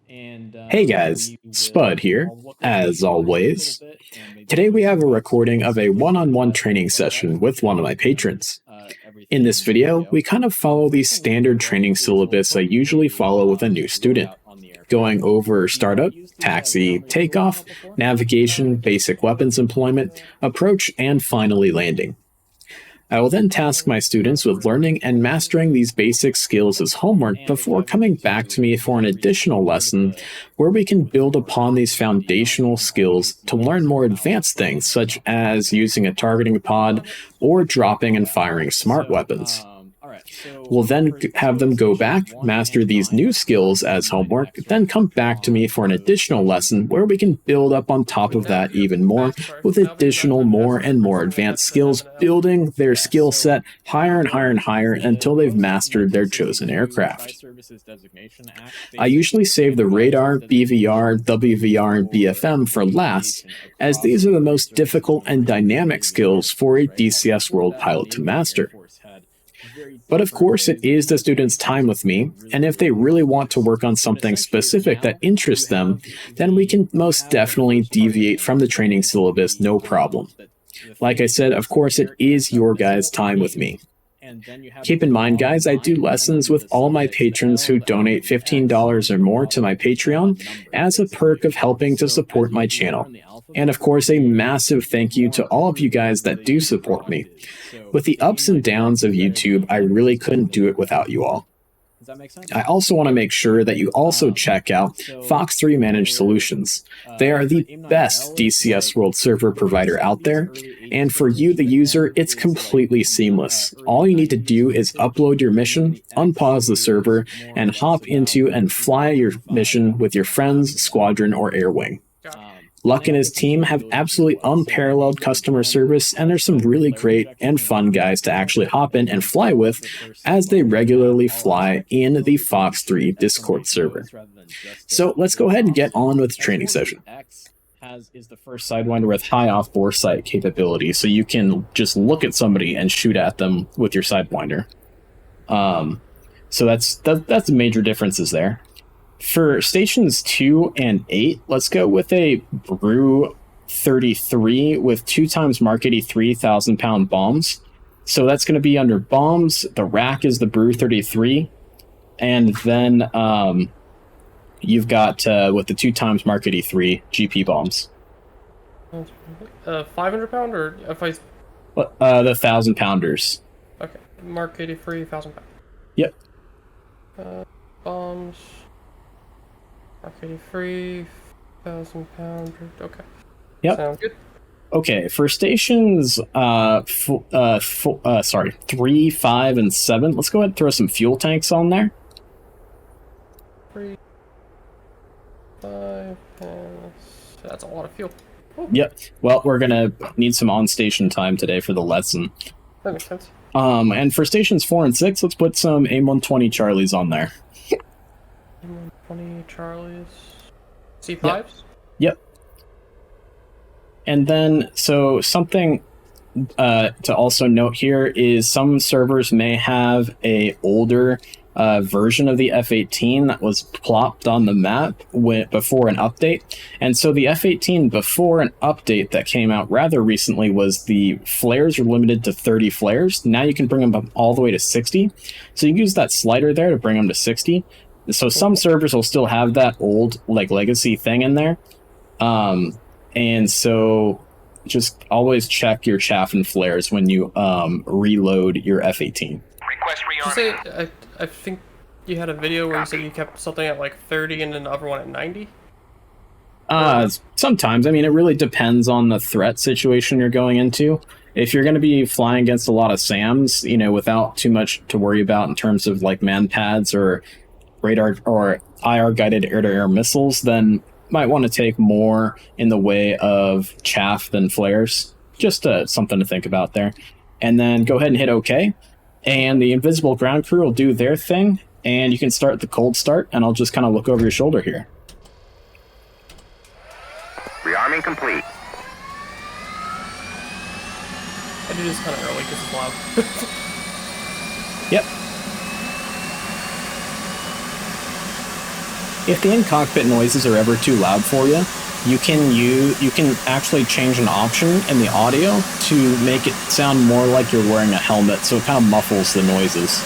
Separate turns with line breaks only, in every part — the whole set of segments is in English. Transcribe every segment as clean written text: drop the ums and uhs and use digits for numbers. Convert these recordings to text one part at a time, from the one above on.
Hey guys, Spud here, as always. Today we have a recording of a one-on-one training session with one of my patrons. In this video, we kind of follow the standard training syllabus I usually follow with a new student, going over startup, taxi, takeoff, navigation, basic weapons employment, approach, and finally landing. I will then task my students with learning and mastering these basic skills as homework before coming back to me for an additional lesson where we can build upon these foundational skills to learn more advanced things such as using a targeting pod or dropping and firing smart weapons. We'll then have them go back, master these new skills as homework, then come back to me for an additional lesson where we can build up on top of that even more with additional more and more advanced skills, building their skill set higher and higher and higher until they've mastered their chosen aircraft. I usually save the radar, BVR, WVR, and BFM for last, as these are the most difficult and dynamic skills for a DCS World pilot to master. But of course, it is the students' time with me, and if they really want to work on something specific that interests them, then we can most definitely deviate from the training syllabus, no problem. Like I said, of course, it is your guys' time with me. Keep in mind, guys, I do lessons with all my patrons who donate $15 or more to my Patreon as a perk of helping to support my channel. And of course, a massive thank you to all of you guys that do support me. With the ups and downs of YouTube, I really couldn't do it without you all. I also want to make sure that you also check out Fox 3 Managed Solutions. They are the best DCS World server provider out there, and for you, the user, it's completely seamless. All you need to do is upload your mission, unpause the server, and hop into and fly your mission with your friends, squadron, or air wing. Luck and his team have absolutely unparalleled customer service, and there's some really great and fun guys to actually hop in and fly with as they regularly fly in the Fox 3 Discord server. So let's go ahead and get on with the training session. Is the first Sidewinder with high off-bore sight capability, so you can just look at somebody and shoot at them with your Sidewinder. So that's the major differences there. For stations 2 and 8, let's go with a Brew 33 with 2 times Mark 83 1,000-pound bombs. So that's going to be under bombs. The rack is the Brew 33. And then you've got with the 2 times Mark 83 GP bombs.
500 pound or if I...
The 1,000-pounders.
Okay, Mark 83 1,000 pound.
Yep.
Bombs... Mark 83, 1,000 pound. Okay.
Yep.
Sounds good.
Okay, for stations 3, 5, and 7, let's go ahead and throw some fuel tanks on there.
3, 5, and that's a lot of fuel. Oh.
Yep. Well, we're gonna need some on-station time today for the lesson.
That makes sense.
And for stations 4 and 6, let's put some A-120 Charlies on there.
20 Charlies. C5s?
Yep. And then, so something to also note here is some servers may have a older version of the F-18 that was plopped on the map before an update. And so the F-18 before an update that came out rather recently was the flares were limited to 30 flares. Now you can bring them up all the way to 60. So you can use that slider there to bring them to 60. So some servers will still have that old legacy thing in there. And so just always check your chaff and flares when you reload your F-18.
Request rearming.
Did you say, I think you had a video where you said you kept something at like 30 and another one at 90?
Sometimes. I mean, it really depends on the threat situation you're going into. If you're going to be flying against a lot of SAMs, without too much to worry about in terms of like man pads or radar or IR guided air-to-air missiles, then might want to take more in the way of chaff than flares. Just something to think about there. And then go ahead and hit OK. And the invisible ground crew will do their thing. And you can start the cold start, and I'll just kind of look over your shoulder here.
Rearming complete.
I do this kind of early because it's loud.
Yep. If the in-cockpit noises are ever too loud for you, you can actually change an option in the audio to make it sound more like you're wearing a helmet, so it kind of muffles the noises.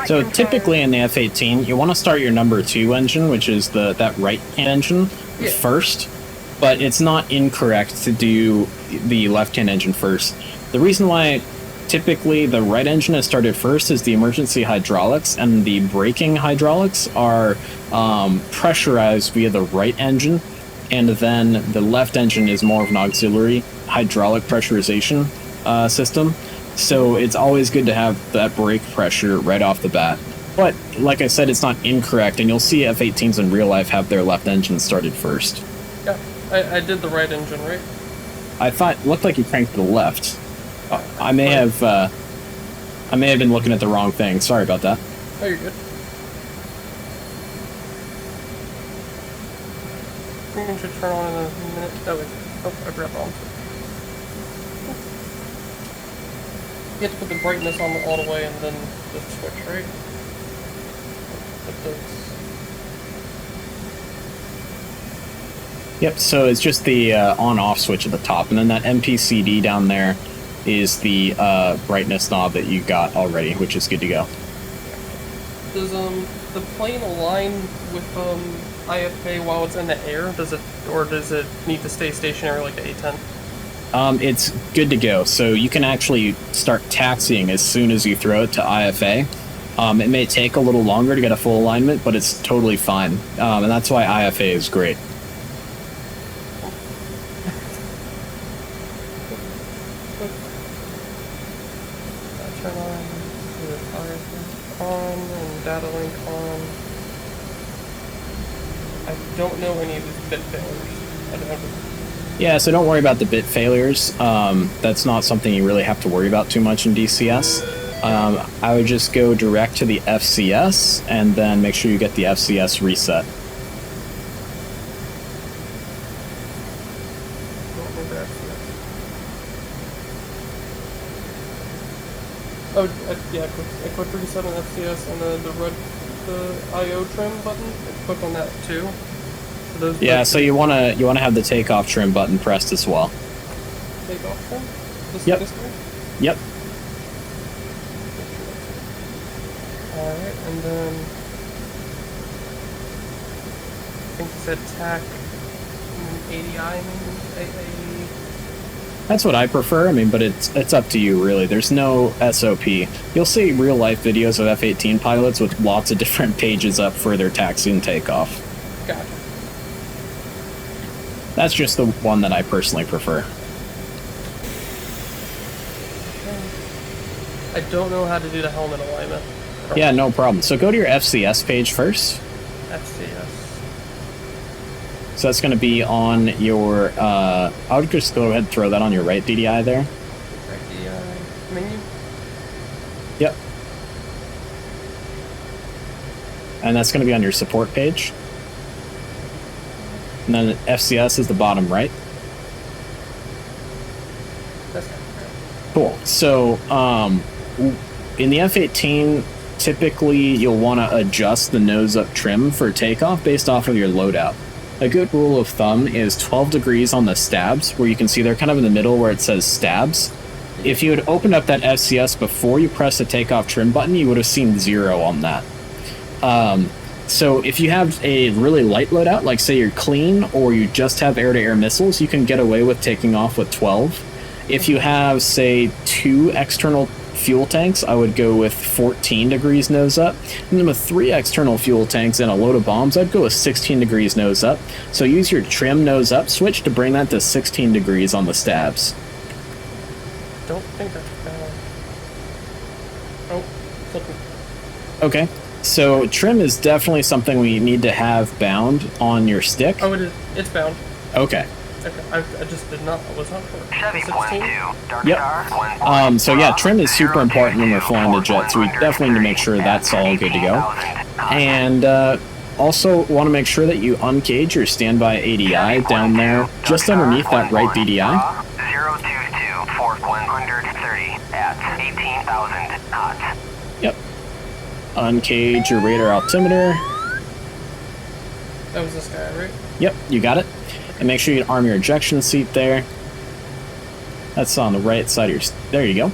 So typically in the F-18, you want to start your number 2 engine, which is that right-hand engine, first, but it's not incorrect to do the left-hand engine first. The reason why typically the right engine is started first is the emergency hydraulics, and the braking hydraulics are pressurized via the right engine, and then the left engine is more of an auxiliary hydraulic pressurization system. So it's always good to have that brake pressure right off the bat. But like I said, it's not incorrect, and you'll see F-18s in real life have their left engine started first.
Yeah, I did the right engine, right?
I thought it looked like you cranked to the left. I may have been looking at the wrong thing. Sorry about that.
Oh, you're good. We should turn on in a minute. Oh wait. Oh, I forgot the on. You have to put the brightness on all the way and then the switch, right? It does.
Yep, so it's just the on-off switch at the top, and then that MPCD down there is the brightness knob that you got already, which is good to go.
Does the plane align with IFA while it's in the air? Does it need to stay stationary like the A-10?
It's good to go, so you can actually start taxiing as soon as you throw it to IFA. It may take a little longer to get a full alignment, but it's totally fine, and that's why IFA is great.
Turn on and data link on. I don't know any of these bit failures. I don't.
Yeah, so don't worry about the bit failures. That's not something you really have to worry about too much in DCS. I would just go direct to the FCS and then make sure you get the FCS reset.
Oh, yeah, click reset on FCS and then the IO trim button. Click on that too.
Yeah, so you wanna have the takeoff trim button pressed as well.
Takeoff trim?
Yep.
This one?
Yep.
Alright, and then I think it said TAC ADI maybe?
That's what I prefer, but it's up to you really. There's no SOP. You'll see real life videos of F-18 pilots with lots of different pages up for their taxi and takeoff.
Gotcha.
That's just the one that I personally prefer.
I don't know how to do the helmet alignment.
Yeah, no problem. So go to your FCS page first.
FCS.
So that's going to be on your, I would just go ahead and throw that on your right DDI there.
Right DDI menu?
Yep. And that's going to be on your support page. And then FCS is the bottom right.
That's kind of great.
Cool. So, in the F-18, typically you'll want to adjust the nose-up trim for takeoff based off of your loadout. A good rule of thumb is 12 degrees on the stabs, where you can see they're kind of in the middle where it says stabs. If you had opened up that FCS before you press the takeoff trim button, you would have seen 0 on that. So if you have a really light loadout, like say you're clean or you just have air-to-air missiles, you can get away with taking off with 12. If you have, say, 2 external fuel tanks, I would go with 14 degrees nose up. And then with 3 external fuel tanks and a load of bombs, I'd go with 16 degrees nose up. So use your trim nose up switch to bring that to 16 degrees on the stabs.
Don't think that's bad. Oh, flipping.
Okay, so trim is definitely something we need to have bound on your stick.
Oh, it is. It's bound.
Okay.
Okay, I just did not. I was not sure.
Chevy
16?
1-2, Dark
Yep.
Star.
So yeah, trim is super important when we're flying the jet, so we definitely need to make sure that's all good to go. And also want to make sure that you uncage your standby ADI down there, just underneath that right BDI.
022, Fort 130 at 18,000 knots.
Yep. Uncage your radar altimeter.
That was this guy, right?
Yep, you got it. And make sure you arm your ejection seat there. That's on the right side of your... There you go.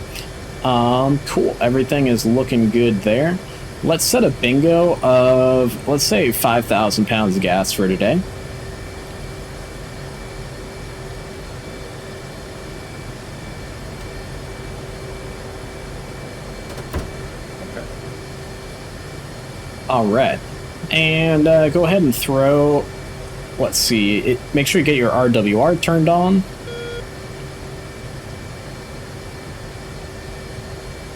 Cool. Everything is looking good there. Let's set a bingo of, let's say, 5,000 pounds of gas for today.
Okay.
All right. And go ahead and throw... Let's see. Make sure you get your RWR turned on.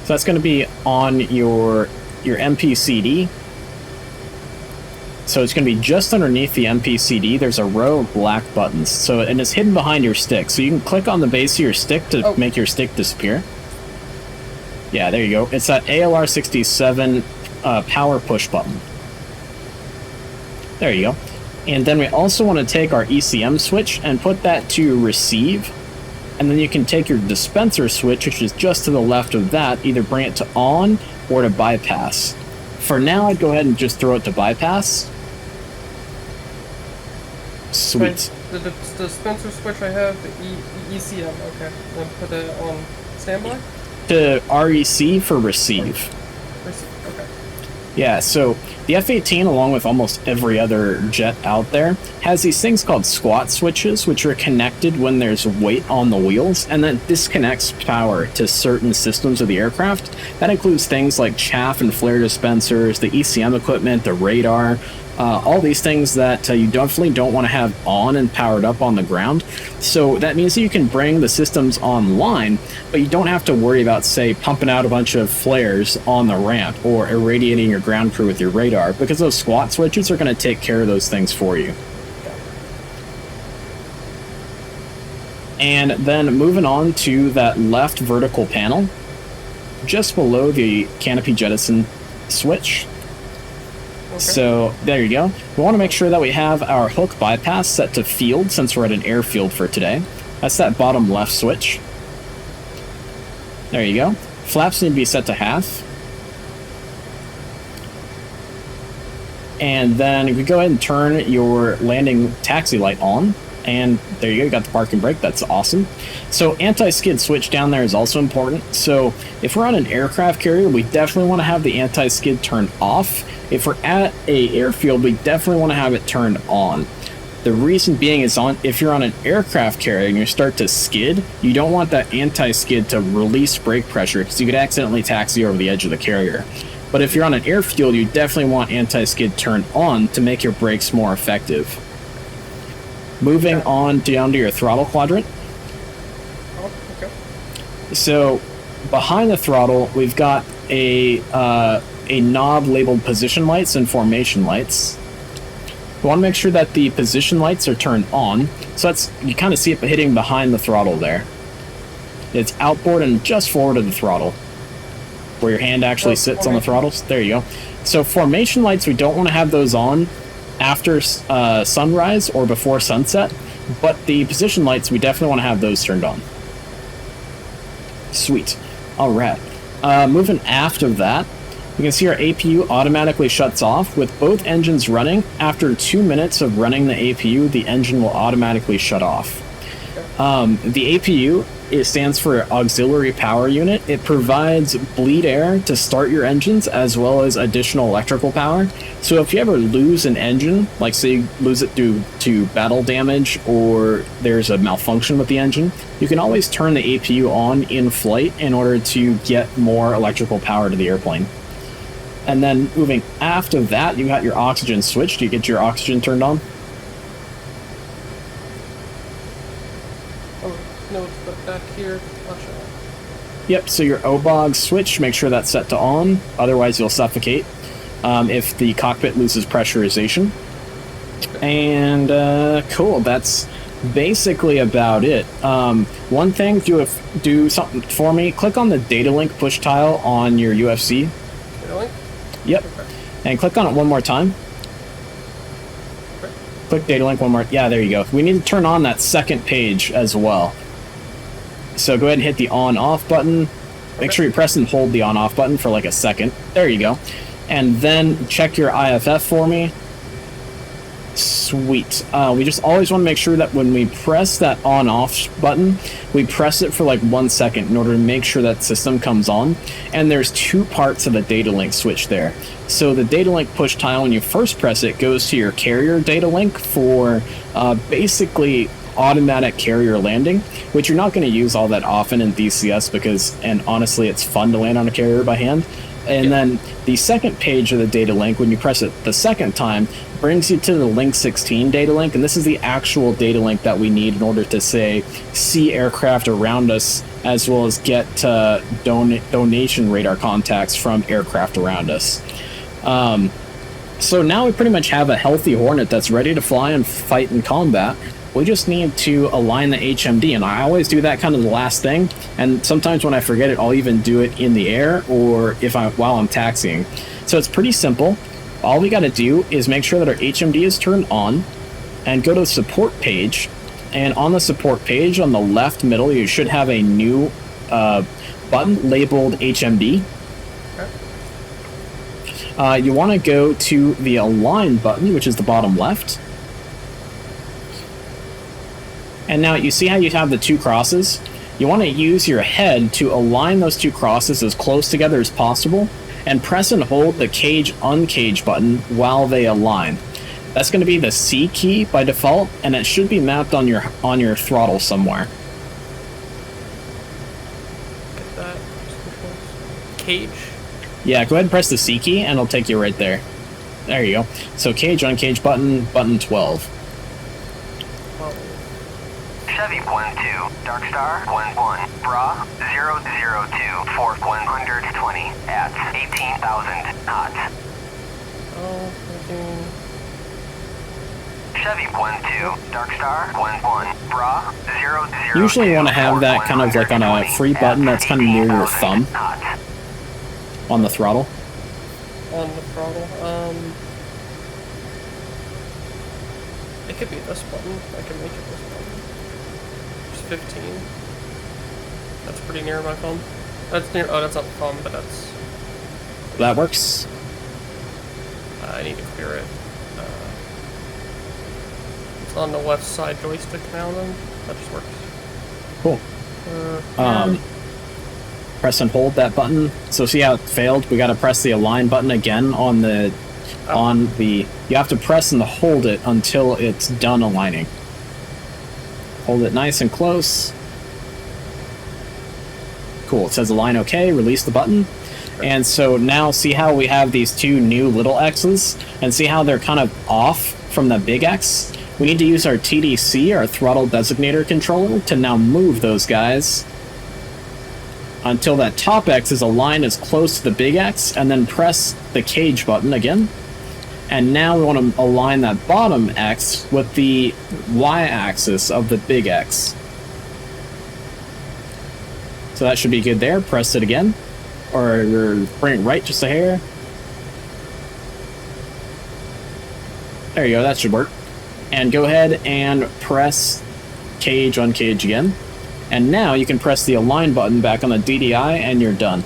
So that's going to be on your MPCD. So it's going to be just underneath the MPCD. There's a row of black buttons. So, and it's hidden behind your stick. So you can click on the base of your stick to make your stick disappear. Yeah, there you go. It's that ALR67 power push button. There you go. And then we also want to take our ECM switch and put that to receive. And then you can take your dispenser switch, which is just to the left of that, either bring it to on or to bypass. For now, I'd go ahead and just throw it to bypass. Sweet.
The dispenser switch I have, the ECM, okay. Then put it on standby?
To REC for receive.
Receive, okay.
Yeah, so the F-18, along with almost every other jet out there, has these things called squat switches, which are connected when there's weight on the wheels, and that disconnects power to certain systems of the aircraft. That includes things like chaff and flare dispensers, the ECM equipment, the radar, all these things that you definitely don't want to have on and powered up on the ground. So that means that you can bring the systems online, but you don't have to worry about, say, pumping out a bunch of flares on the ramp or irradiating your ground crew with your radar, because those squat switches are going to take care of those things for you. And then moving on to that left vertical panel, just below the canopy jettison switch. Okay. So there you go. We want to make sure that we have our hook bypass set to field, since we're at an airfield for today. That's that bottom left switch. There you go. Flaps need to be set to half. And then we go ahead and turn your landing taxi light on. And there you go, you got the parking brake, that's awesome. So anti-skid switch down there is also important. So if we're on an aircraft carrier, we definitely want to have the anti-skid turned off. If we're at a airfield, we definitely want to have it turned on. The reason being is if you're on an aircraft carrier and you start to skid, you don't want that anti-skid to release brake pressure, because you could accidentally taxi over the edge of the carrier. But if you're on an airfield, you definitely want anti-skid turned on to make your brakes more effective. Moving on down to your throttle quadrant.
Oh, okay.
So behind the throttle, we've got a knob labeled position lights and formation lights. We want to make sure that the position lights are turned on. So that's, you kind of see it hitting behind the throttle there. It's outboard and just forward of the throttle, where your hand actually sits on the throttles. There you go. So formation lights, we don't want to have those on after sunrise or before sunset, but the position lights, we definitely want to have those turned on. Sweet. All right. Moving aft of that, you can see our APU automatically shuts off. With both engines running, after 2 minutes of running the APU, the engine will automatically shut off. The APU it stands for Auxiliary Power Unit. It provides bleed air to start your engines as well as additional electrical power. So if you ever lose an engine, like say you lose it due to battle damage or there's a malfunction with the engine, you can always turn the APU on in flight in order to get more electrical power to the airplane. And then moving after that, you got your oxygen switch. Do you get your oxygen turned on?
Oh, no, it's back here.
Yep, so your OBOG switch, make sure that's set to on, otherwise you'll suffocate if the cockpit loses pressurization. And cool, that's basically about it. One thing, do something for me. Click on the data link push tile on your UFC.
Data link?
Yep. Okay. And click on it one more time.
Okay.
Click data link one more. Yeah, there you go. We need to turn on that second page as well. So go ahead and hit the on-off button. Make sure you press and hold the on-off button for like a second. There you go. And then check your IFF for me. Sweet. We just always want to make sure that when we press that on-off button, we press it for like 1 second in order to make sure that system comes on. And there's two parts of the data link switch there. So the data link push tile, when you first press it, goes to your carrier data link for basically automatic carrier landing, which you're not going to use all that often in DCS because, and honestly, it's fun to land on a carrier by hand. And then the second page of the data link, when you press it the second time, brings you to the link 16 data link, and this is the actual data link that we need in order to, say, see aircraft around us, as well as get donation radar contacts from aircraft around us. So now we pretty much have a healthy Hornet that's ready to fly and fight in combat. We just need to align the HMD, and I always do that kind of the last thing, and sometimes when I forget it, I'll even do it in the air or while I'm taxiing. So it's pretty simple. All we got to do is make sure that our HMD is turned on and go to the support page, and on the support page on the left middle you should have a new button labeled HMD. You want to go to the align button, which is the bottom left. And now you see how you have the two crosses? You want to use your head to align those two crosses as close together as possible, and press and hold the cage uncage button while they align. That's going to be the C key by default, and it should be mapped on your throttle somewhere.
Get that. Cage?
Yeah, go ahead and press the C key and it'll take you right there. There you go. So cage uncage button, button 12.
Chevy 1-2, Dark Star 1-1, Bra 002, Fork 120 at 18,000 knots.
Oh, okay.
Chevy 1-2, Dark Star 1-1, Bra 002.
Usually you want to have that kind of like on a free button that's kind of near your thumb. On the throttle.
On the throttle, it could be this button. I can make it this button. 15. That's pretty near my phone. That's near. Oh, that's not the phone, but that's.
That works.
I need to clear it. It's on the left side joystick now. Then that just works.
Cool. Press and hold that button. So see how it failed? We got to press the align button again on the. You have to press and hold it until it's done aligning. Hold it nice and close. Cool, it says align OK, release the button. And so now see how we have these two new little X's, and see how they're kind of off from the big X? We need to use our TDC, our throttle designator controller, to now move those guys until that top X is aligned as close to the big X, and then press the cage button again. And now we want to align that bottom X with the Y-axis of the big X. So that should be good there. Press it again. Or bring it right just a hair. There you go, that should work. And go ahead and press cage uncage again. And now you can press the align button back on the DDI and you're done.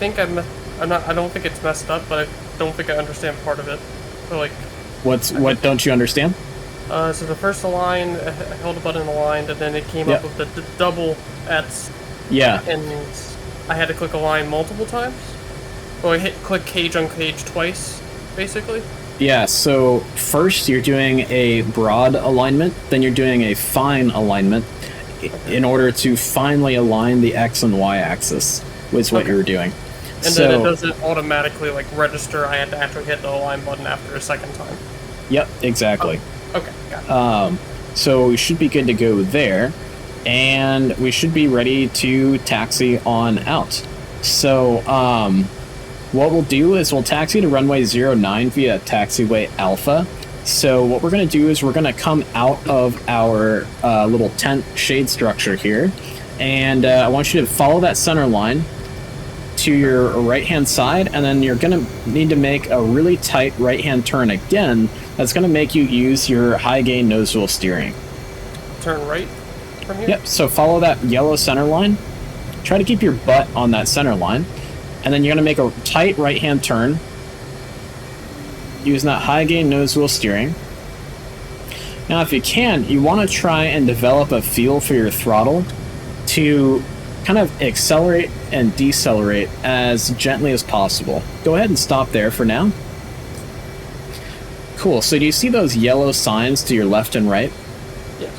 I don't think it's messed up, but I don't think I understand part of it. So like,
what don't you understand?
So the first align, I held a button aligned, and then it came
Yep.
up with the double X,
Yeah.
and I had to click align multiple times. Well, I click cage on cage twice, basically.
Yeah, so first you're doing a broad alignment, then you're doing a fine alignment in order to finally align the X and Y axis, was what you were doing.
And then it doesn't automatically like register. I had to actually hit the align button after a second time.
Yep, exactly.
Okay, got it.
So we should be good to go there, and we should be ready to taxi on out. So what we'll do is we'll taxi to runway 09 via taxiway Alpha. So what we're going to do is we're going to come out of our little tent shade structure here, and I want you to follow that center line to your right hand side, and then you're going to need to make a really tight right hand turn again. That's going to make you use your high gain nose wheel steering.
Turn right from here?
Yep, so follow that yellow center line. Try to keep your butt on that center line. And then you're going to make a tight right-hand turn using that high-gain nose wheel steering. Now, if you can, you want to try and develop a feel for your throttle to kind of accelerate and decelerate as gently as possible. Go ahead and stop there for now. Cool, so do you see those yellow signs to your left and right?
Yes.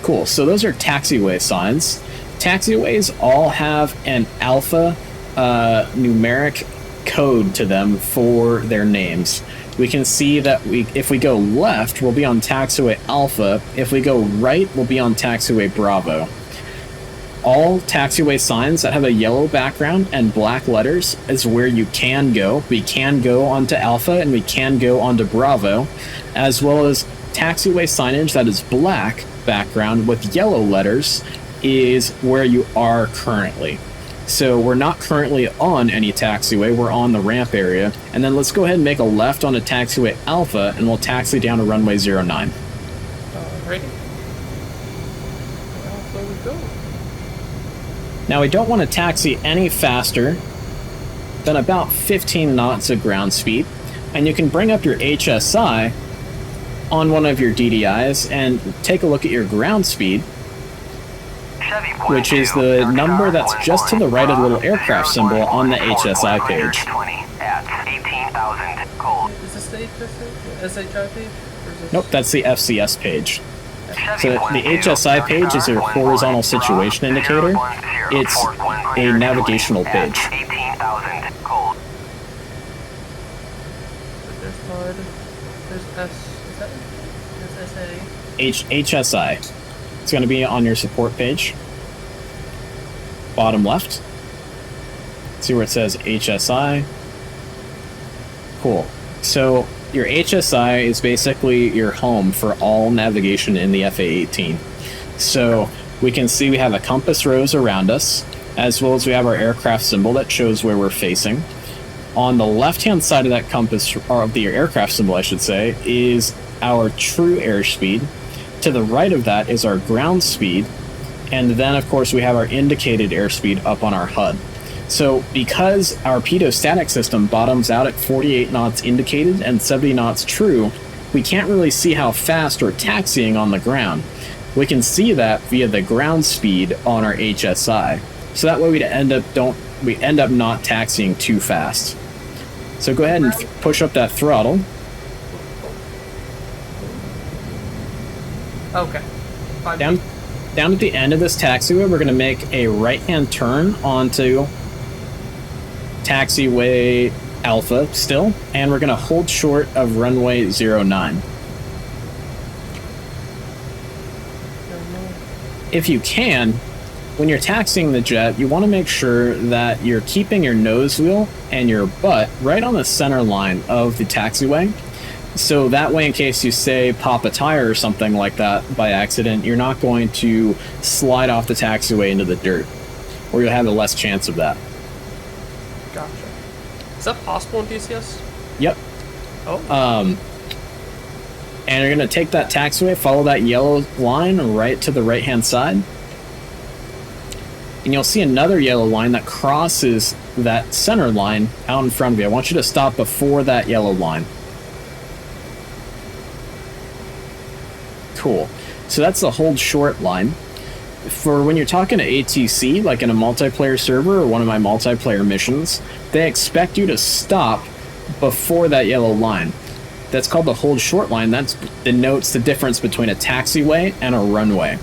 Cool, so those are taxiway signs. Taxiways all have an alpha numeric code to them for their names. We can see that if we go left, we'll be on taxiway Alpha. If we go right, we'll be on taxiway Bravo. All taxiway signs that have a yellow background and black letters is where you can go. We can go onto Alpha and we can go onto Bravo, as well as taxiway signage that is black background with yellow letters is where you are currently. So we're not currently on any taxiway, we're on the ramp area. And then let's go ahead and make a left onto taxiway Alpha, and we'll taxi down to runway 09.
Alrighty. Alpha we go.
Now we don't want to taxi any faster than about 15 knots of ground speed. And you can bring up your HSI on one of your DDIs and take a look at your ground speed, which is the number that's just to the right of the little aircraft symbol on the HSI page.
Is this the SHI page?
Nope, that's the FCS page. So the HSI page is your horizontal situation indicator. It's a navigational page.
There's HUD. There's S. Is that it? There's SA.
HSI. It's going to be on your support page. Bottom left. See where it says HSI. Cool. So your HSI is basically your home for all navigation in the FA-18. So we can see we have a compass rose around us, as well as we have our aircraft symbol that shows where we're facing. On the left-hand side of that compass, or of the aircraft symbol, I should say, is our true airspeed. To the right of that is our ground speed, and then of course we have our indicated airspeed up on our HUD. So because our pitot-static system bottoms out at 48 knots indicated and 70 knots true, we can't really see how fast we're taxiing on the ground. We can see that via the ground speed on our HSI. So that way we end up not taxiing too fast. So go ahead and push up that throttle.
Okay.
Down at the end of this taxiway, we're going to make a right-hand turn onto taxiway Alpha still, and we're going to hold short of runway 09. If you can, when you're taxiing the jet, you want to make sure that you're keeping your nose wheel and your butt right on the center line of the taxiway. So that way, in case you say pop a tire or something like that by accident, you're not going to slide off the taxiway into the dirt, or you'll have a less chance of that.
Gotcha. Is that possible in DCS?
Yep.
Oh.
And you're going to take that taxiway, follow that yellow line right to the right-hand side. And you'll see another yellow line that crosses that center line out in front of you. I want you to stop before that yellow line. Cool. So that's the hold short line. For when you're talking to ATC, like in a multiplayer server or one of my multiplayer missions, they expect you to stop before that yellow line. That's called the hold short line. That denotes the difference between a taxiway and a runway.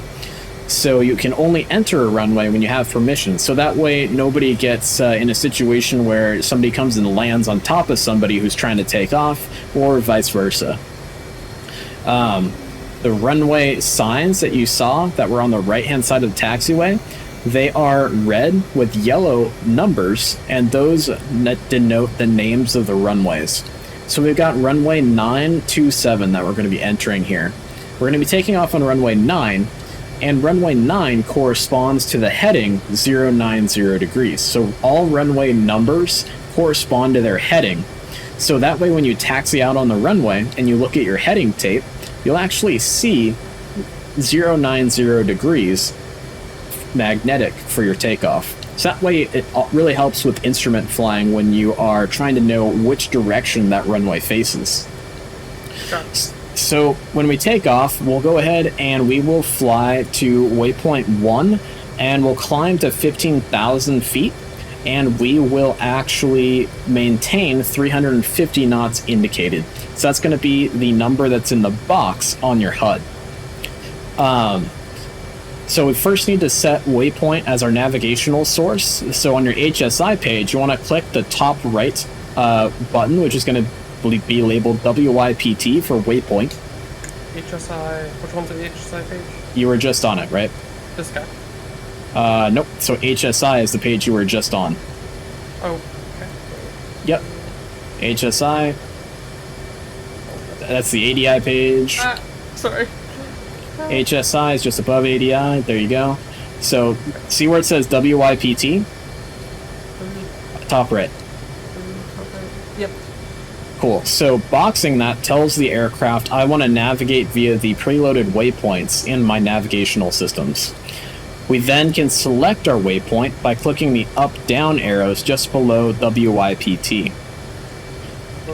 So you can only enter a runway when you have permission. So that way nobody gets in a situation where somebody comes and lands on top of somebody who's trying to take off, or vice versa. The runway signs that you saw that were on the right-hand side of the taxiway, they are red with yellow numbers, and those denote the names of the runways. So we've got runway 927 that we're going to be entering here. We're going to be taking off on runway 9, and runway 9 corresponds to the heading 090 degrees. So all runway numbers correspond to their heading. So that way when you taxi out on the runway and you look at your heading tape, you'll actually see 090 degrees magnetic for your takeoff. So that way it really helps with instrument flying when you are trying to know which direction that runway faces.
Sure.
So when we take off, we'll go ahead and we will fly to waypoint 1, and we'll climb to 15,000 feet, and we will actually maintain 350 knots indicated. So that's going to be the number that's in the box on your HUD. So we first need to set waypoint as our navigational source. So on your HSI page, you want to click the top right button, which is going to be labeled WYPT for waypoint.
HSI, which one's the HSI page?
You were just on it, right?
This guy.
Nope. So HSI is the page you were just on.
Oh, okay.
Yep. HSI. That's the ADI page.
Sorry.
HSI is just above ADI. There you go. So, see where it says WYPT? Top right.
Yep.
Cool. So, boxing that tells the aircraft I want to navigate via the preloaded waypoints in my navigational systems. We then can select our waypoint by clicking the up-down arrows just below WYPT.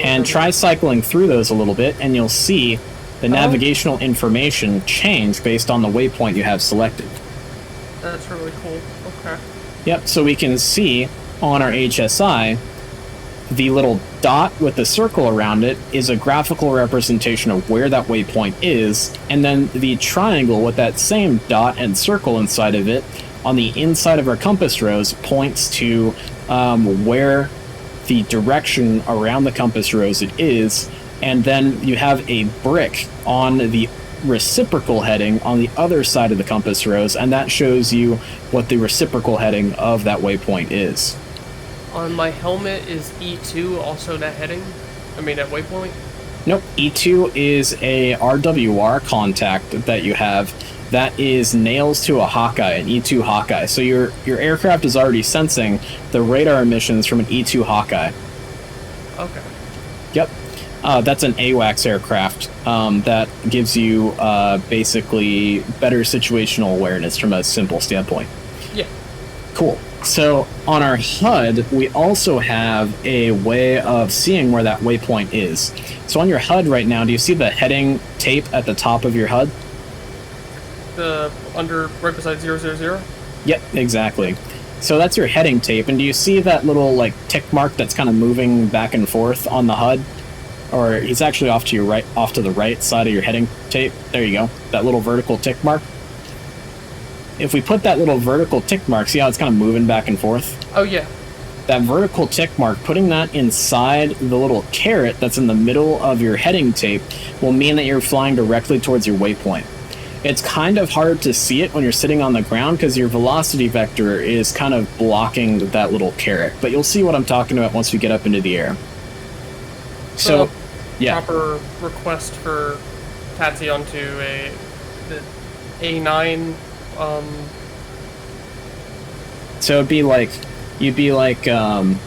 And try cycling through those a little bit, and you'll see the navigational information change based on the waypoint you have selected.
That's really cool. Okay.
Yep, so we can see on our HSI, the little dot with the circle around it is a graphical representation of where that waypoint is, and then the triangle with that same dot and circle inside of it on the inside of our compass rose points to where the direction around the compass rose it is, and then you have a brick on the reciprocal heading on the other side of the compass rose, and that shows you what the reciprocal heading of that waypoint is.
On my helmet is E2 also that heading? I mean that waypoint?
Nope, E2 is a RWR contact that you have that is nails to a Hawkeye, an E2 Hawkeye. So your aircraft is already sensing the radar emissions from an E2 Hawkeye.
Okay.
Yep. That's an AWACS aircraft that gives you basically better situational awareness from a simple standpoint.
Yeah.
Cool. So on our HUD, we also have a way of seeing where that waypoint is. So on your HUD right now, do you see the heading tape at the top of your HUD?
The right beside 000?
Yep, exactly. So that's your heading tape, and do you see that little like tick mark that's kind of moving back and forth on the HUD? Or it's actually off to your right, off to the right side of your heading tape. There you go. That little vertical tick mark. If we put that little vertical tick mark, see how it's kind of moving back and forth?
Oh yeah.
That vertical tick mark, putting that inside the little caret that's in the middle of your heading tape will mean that you're flying directly towards your waypoint. It's kind of hard to see it when you're sitting on the ground because your velocity vector is kind of blocking that little caret. But you'll see what I'm talking about once we get up into the air. So, yeah.
Proper request for taxi onto the A9.
So it'd be like, you'd be like Almenhad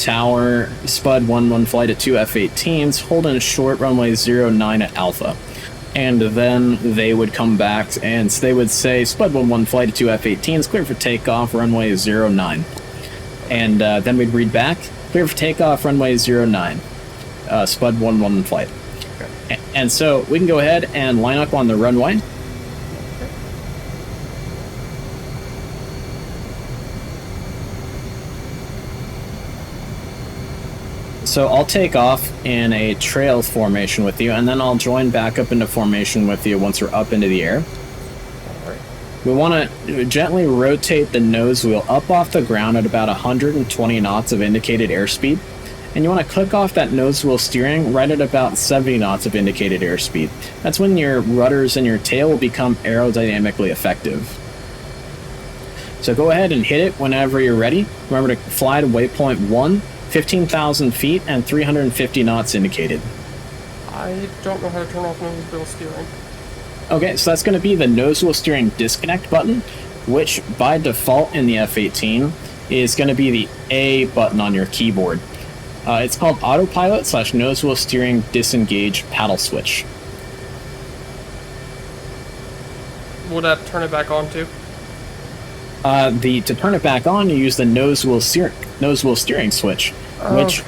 Tower, Spud 11 flight at 2 F-18s, holding a short runway 09 at Alpha. And then they would come back and they would say, Spud 11 flight at 2 F-18s, clear for takeoff, runway 09. And then we'd read back, clear for takeoff, runway 09. Spud 11 flight.
Okay.
And so we can go ahead and line up on the runway. So I'll take off in a trail formation with you, and then I'll join back up into formation with you once we're up into the air. We want to gently rotate the nose wheel up off the ground at about 120 knots of indicated airspeed. And you want to click off that nose wheel steering right at about 70 knots of indicated airspeed. That's when your rudders and your tail will become aerodynamically effective. So go ahead and hit it whenever you're ready. Remember to fly to waypoint 1, 15,000 feet, and 350 knots indicated.
I don't know how to turn off nose wheel steering.
Okay, so that's going to be the nose wheel steering disconnect button, which by default in the F-18 is going to be the A button on your keyboard. It's called autopilot / nose wheel steering disengage paddle switch.
Would that turn it back on too?
To turn it back on, you use the nose wheel steering switch, which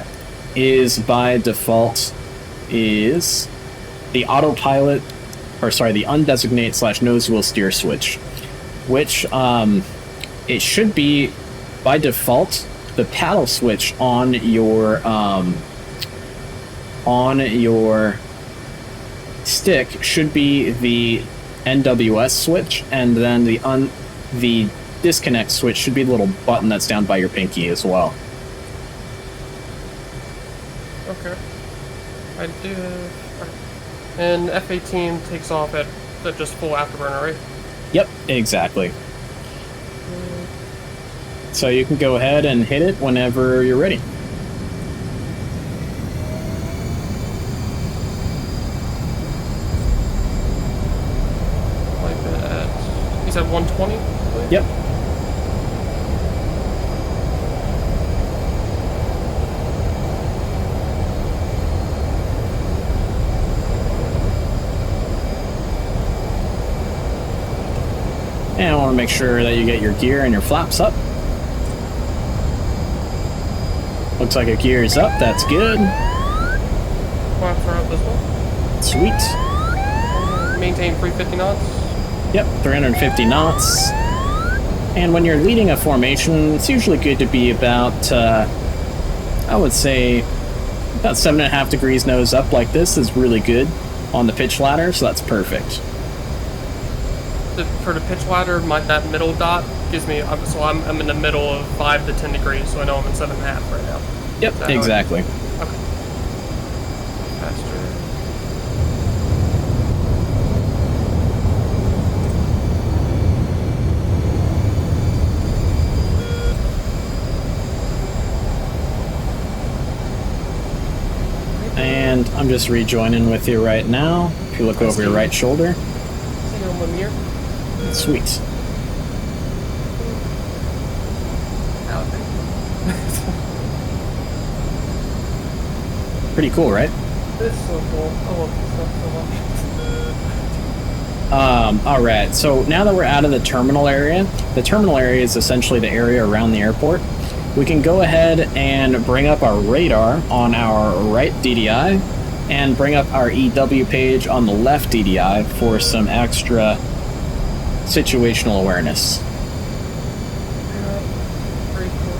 is by default is the autopilot, or sorry, the undesignate / nose wheel steer switch, which it should be by default. The paddle switch on your stick should be the NWS switch, and then the disconnect switch should be the little button that's down by your pinky as well.
Okay. I do. And F-18 takes off at just full afterburner, right?
Yep, exactly. So you can go ahead and hit it whenever you're ready.
Like that. You said 120?
Yep. And I want to make sure that you get your gear and your flaps up. Looks like your gear is up. That's good.
Flaps are up as well.
Sweet.
Maintain 350 knots.
Yep, 350 knots. And when you're leading a formation, it's usually good to be about, I would say, about 7.5 degrees nose up like this is really good on the pitch ladder, so that's perfect.
For the pitch ladder, that middle dot gives me, so I'm in the middle of 5 to 10 degrees, so I know I'm in 7.5 right now.
Yep, exactly.
Okay. Faster.
And I'm just rejoining with you right now. If you look over your right shoulder.
See you on the mirror.
Sweet. Pretty cool, right?
It's so cool. I love this stuff so much.
Alright, so now that we're out of the terminal area is essentially the area around the airport. We can go ahead and bring up our radar on our right DDI and bring up our EW page on the left DDI for some extra situational awareness.
Pretty cool.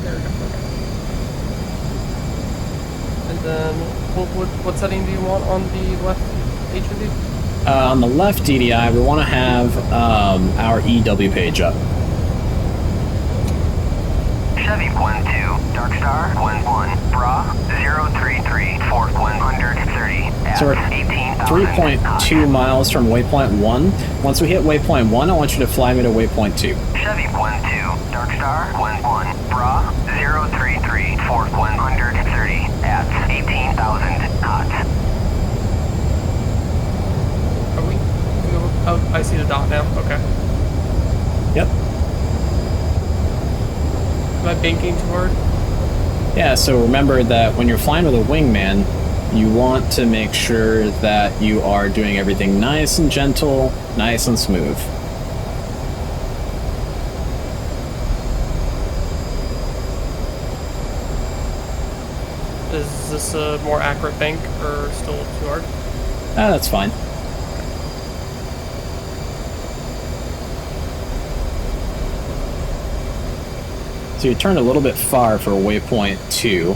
There we go. And then, what setting do you want on the left HUD?
On the left DDI, we want to have our EW page up.
Chevy 1-2, Dark Star 1-1, Bra 033, Fort 130
So we're
at 18,000
3.2 miles from waypoint 1. Once we hit waypoint 1, I want you to fly me to waypoint 2.
Chevy 1-2, Dark Star 1-1, Bra 033, Fort 130 at 18,000 knots.
Are we? Oh, I see the dot now. Okay.
Yep.
Am I banking too hard?
Yeah, so remember that when you're flying with a wingman, you want to make sure that you are doing everything nice and gentle, nice and smooth.
Is this a more accurate bank or still too hard?
That's fine. So you turned a little bit far for waypoint 2.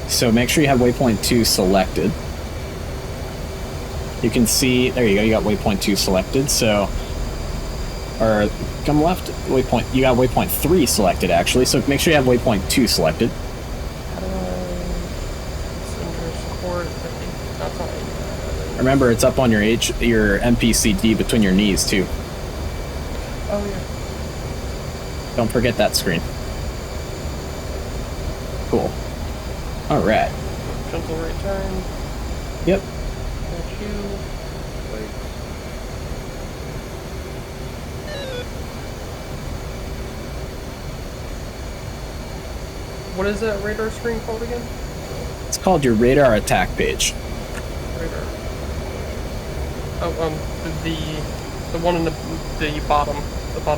So make sure you have waypoint 2 selected. You can see, there you go, you got waypoint 2 selected, so, or come left, waypoint, you got waypoint 3 selected actually, so make sure you have waypoint 2 selected.
How do I, it's under support, that's not
Remember, it's up on your your MPCD between your knees too.
Oh yeah.
Don't forget that screen. Cool. Alright.
Gentle right turn.
Yep.
Thank you. Wait. What is that radar screen called again?
It's called your radar attack page.
Radar. Oh, the one in the bottom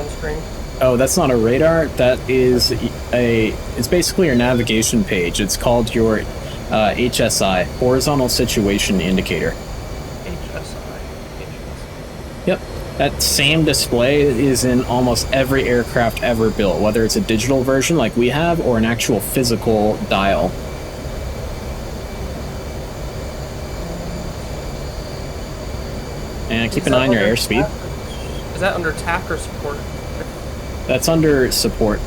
screen.
Oh, that's not a radar. That is it's basically your navigation page. It's called your HSI, Horizontal Situation Indicator.
HSI.
Yep. That same display is in almost every aircraft ever built, whether it's a digital version like we have or an actual physical dial. And keep an eye on your airspeed.
Is that under TAC or support?
That's under support.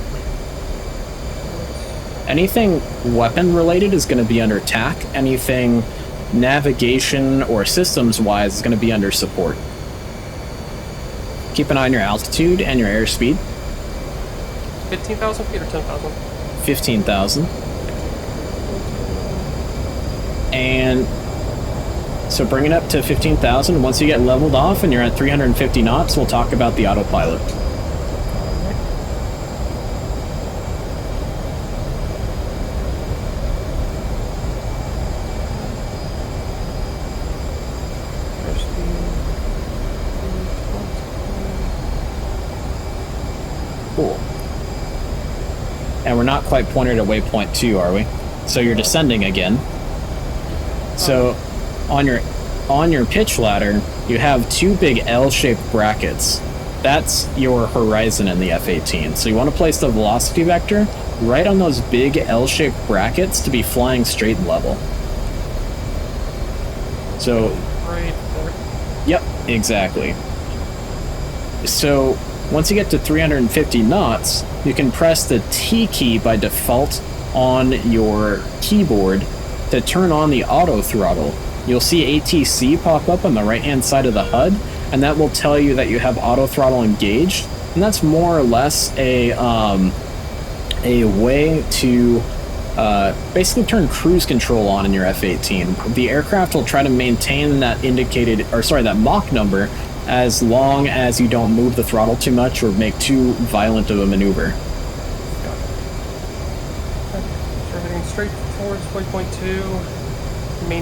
Anything weapon related is going to be under TAC. Anything navigation or systems wise is going to be under support. Keep an eye on your altitude and your airspeed.
15,000 feet or 10,000?
15,000. And so bring it up to 15,000. Once you get leveled off and you're at 350 knots, we'll talk about the autopilot. Cool. And we're not quite pointed at waypoint 2, are we? So you're descending again. So on your pitch ladder, you have two big L-shaped brackets. That's your horizon in the F-18. So you want to place the velocity vector right on those big L-shaped brackets to be flying straight and level. So
Right there.
yep, exactly. So once you get to 350 knots, you can press the T key by default on your keyboard to turn on the auto throttle. You'll see ATC pop up on the right hand side of the HUD, and that will tell you that you have auto throttle engaged, and that's more or less a way to basically turn cruise control on in your F-18. The aircraft will try to maintain that that Mach number as long as you don't move the throttle too much or make too violent of a maneuver.
So we're heading straight towards waypoint 2.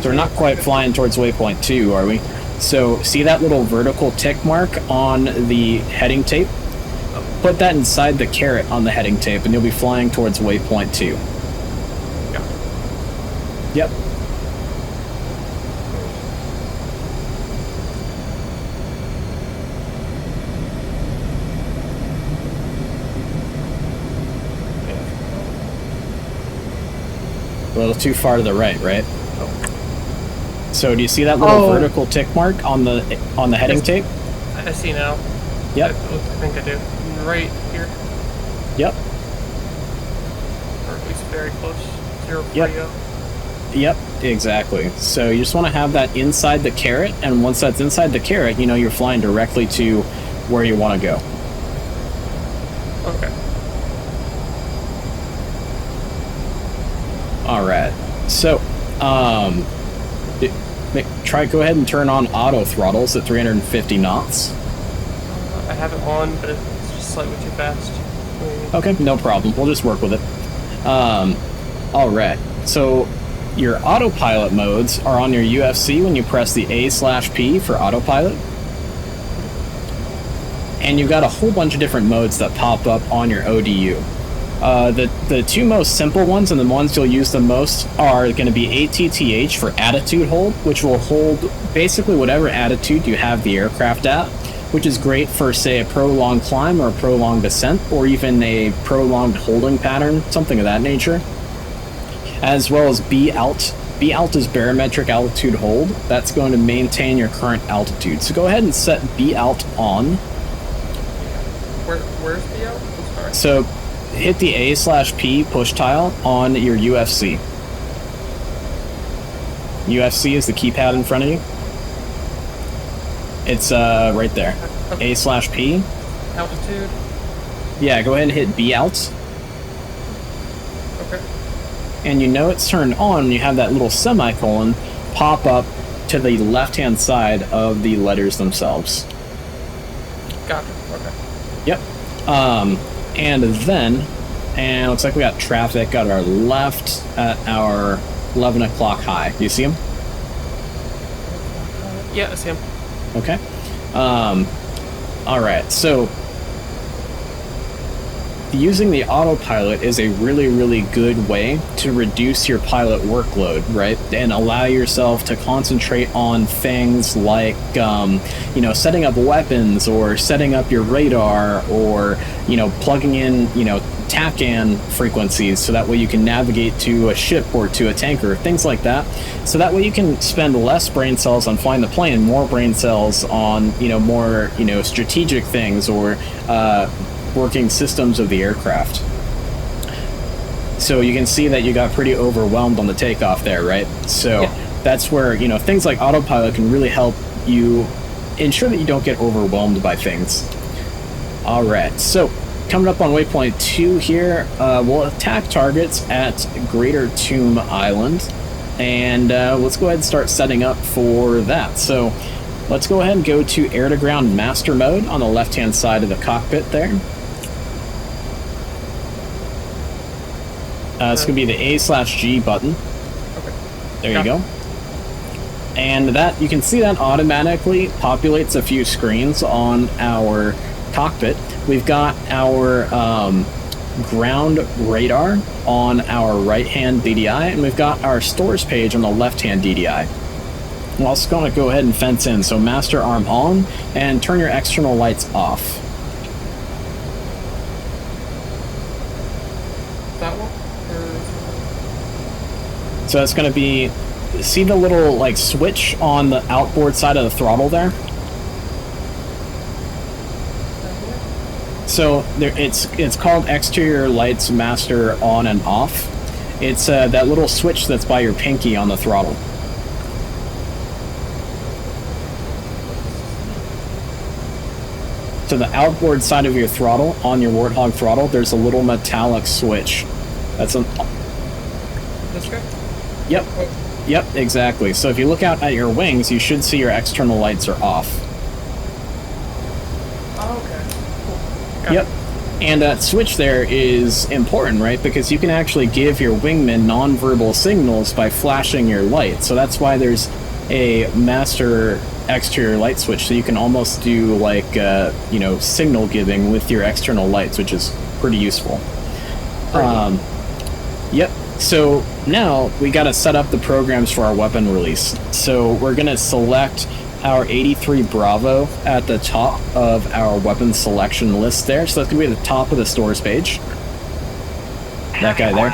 So we're not quite flying towards waypoint 2, are we? So see that little vertical tick mark on the heading tape? Put that inside the caret on the heading tape and you'll be flying towards waypoint 2.
Yeah.
Yep. A little too far to the right, right? So do you see that little vertical tick mark on the heading tape?
I see now.
Yep.
I think I do. Right here.
Yep.
Or at least very close. 030.
Yep. Yep, exactly. So you just want to have that inside the caret, and once that's inside the caret, you know you're flying directly to where you want to go.
Okay.
Alright. So, go ahead and turn on auto throttles at 350 knots.
I have it on, but it's just slightly too fast.
Okay, no problem. We'll just work with it. Alright. So, Your autopilot modes are on your UFC when you press the A/P for autopilot. And you've got a whole bunch of different modes that pop up on your ODU. The two most simple ones and the ones you'll use the most are going to be ATTH for attitude hold, which will hold basically whatever attitude you have the aircraft at, which is great for, say, a prolonged climb or a prolonged descent, or even a prolonged holding pattern, something of that nature. As well as BALT. BALT is barometric altitude hold. That's going to maintain your current altitude. So go ahead and set BALT on.
Where's the out? I'm sorry.
So hit the A/P push tile on your UFC. UFC is the keypad in front of you. It's right there.
Okay.
A/P.
Altitude.
Yeah, go ahead and hit BALT.
Okay.
And you know it's turned on when you have that little semicolon pop up to the left-hand side of the letters themselves.
Gotcha. Okay.
Yep. And then, and looks like we got traffic at our left at our 11 o'clock high. Do you see him?
Yeah, I see him.
Okay. All right. So using the autopilot is a really, really good way to reduce your pilot workload, right? And allow yourself to concentrate on things like, you know, setting up weapons or setting up your radar or, you know, plugging in, you know, TACAN frequencies so that way you can navigate to a ship or to a tanker, things like that. So that way you can spend less brain cells on flying the plane, more brain cells on, you know, more, you know, strategic things or, working systems of the aircraft. So you can see that you got pretty overwhelmed on the takeoff there, right? So yeah. That's where, you know, things like autopilot can really help you ensure that you don't get overwhelmed by things. All right, so coming up on waypoint 2 here, we'll attack targets at Greater Tomb Island, and let's go ahead and start setting up for that. So let's go ahead and go to air-to-ground master mode on the left-hand side of the cockpit there. It's going to be the A/G button.
Okay.
There you go. And that, you can see that automatically populates a few screens on our cockpit. We've got our ground radar on our right-hand DDI, and we've got our stores page on the left-hand DDI. I'm also going to go ahead and fence in, so master arm on, and turn your external lights off.
That one?
So it's going to be, see the little like switch on the outboard side of the throttle there? So there, it's called exterior lights master on and off. It's that little switch that's by your pinky on the throttle. So the outboard side of your throttle, on your Warthog throttle, there's a little metallic switch. That's an...
That's good?
Yep. Yep, exactly. So if you look out at your wings, you should see your external lights are off.
Oh, okay. Cool.
Yep. And that switch there is important, right? Because you can actually give your wingmen nonverbal signals by flashing your light. So that's why there's a master exterior light switch. So you can almost do like, you know, signal giving with your external lights, which is pretty useful. Yep. So now we got to set up the programs for our weapon release. So we're going to select our 83 Bravo at the top of our weapon selection list there. So that's going to be at the top of the stores page. That guy there.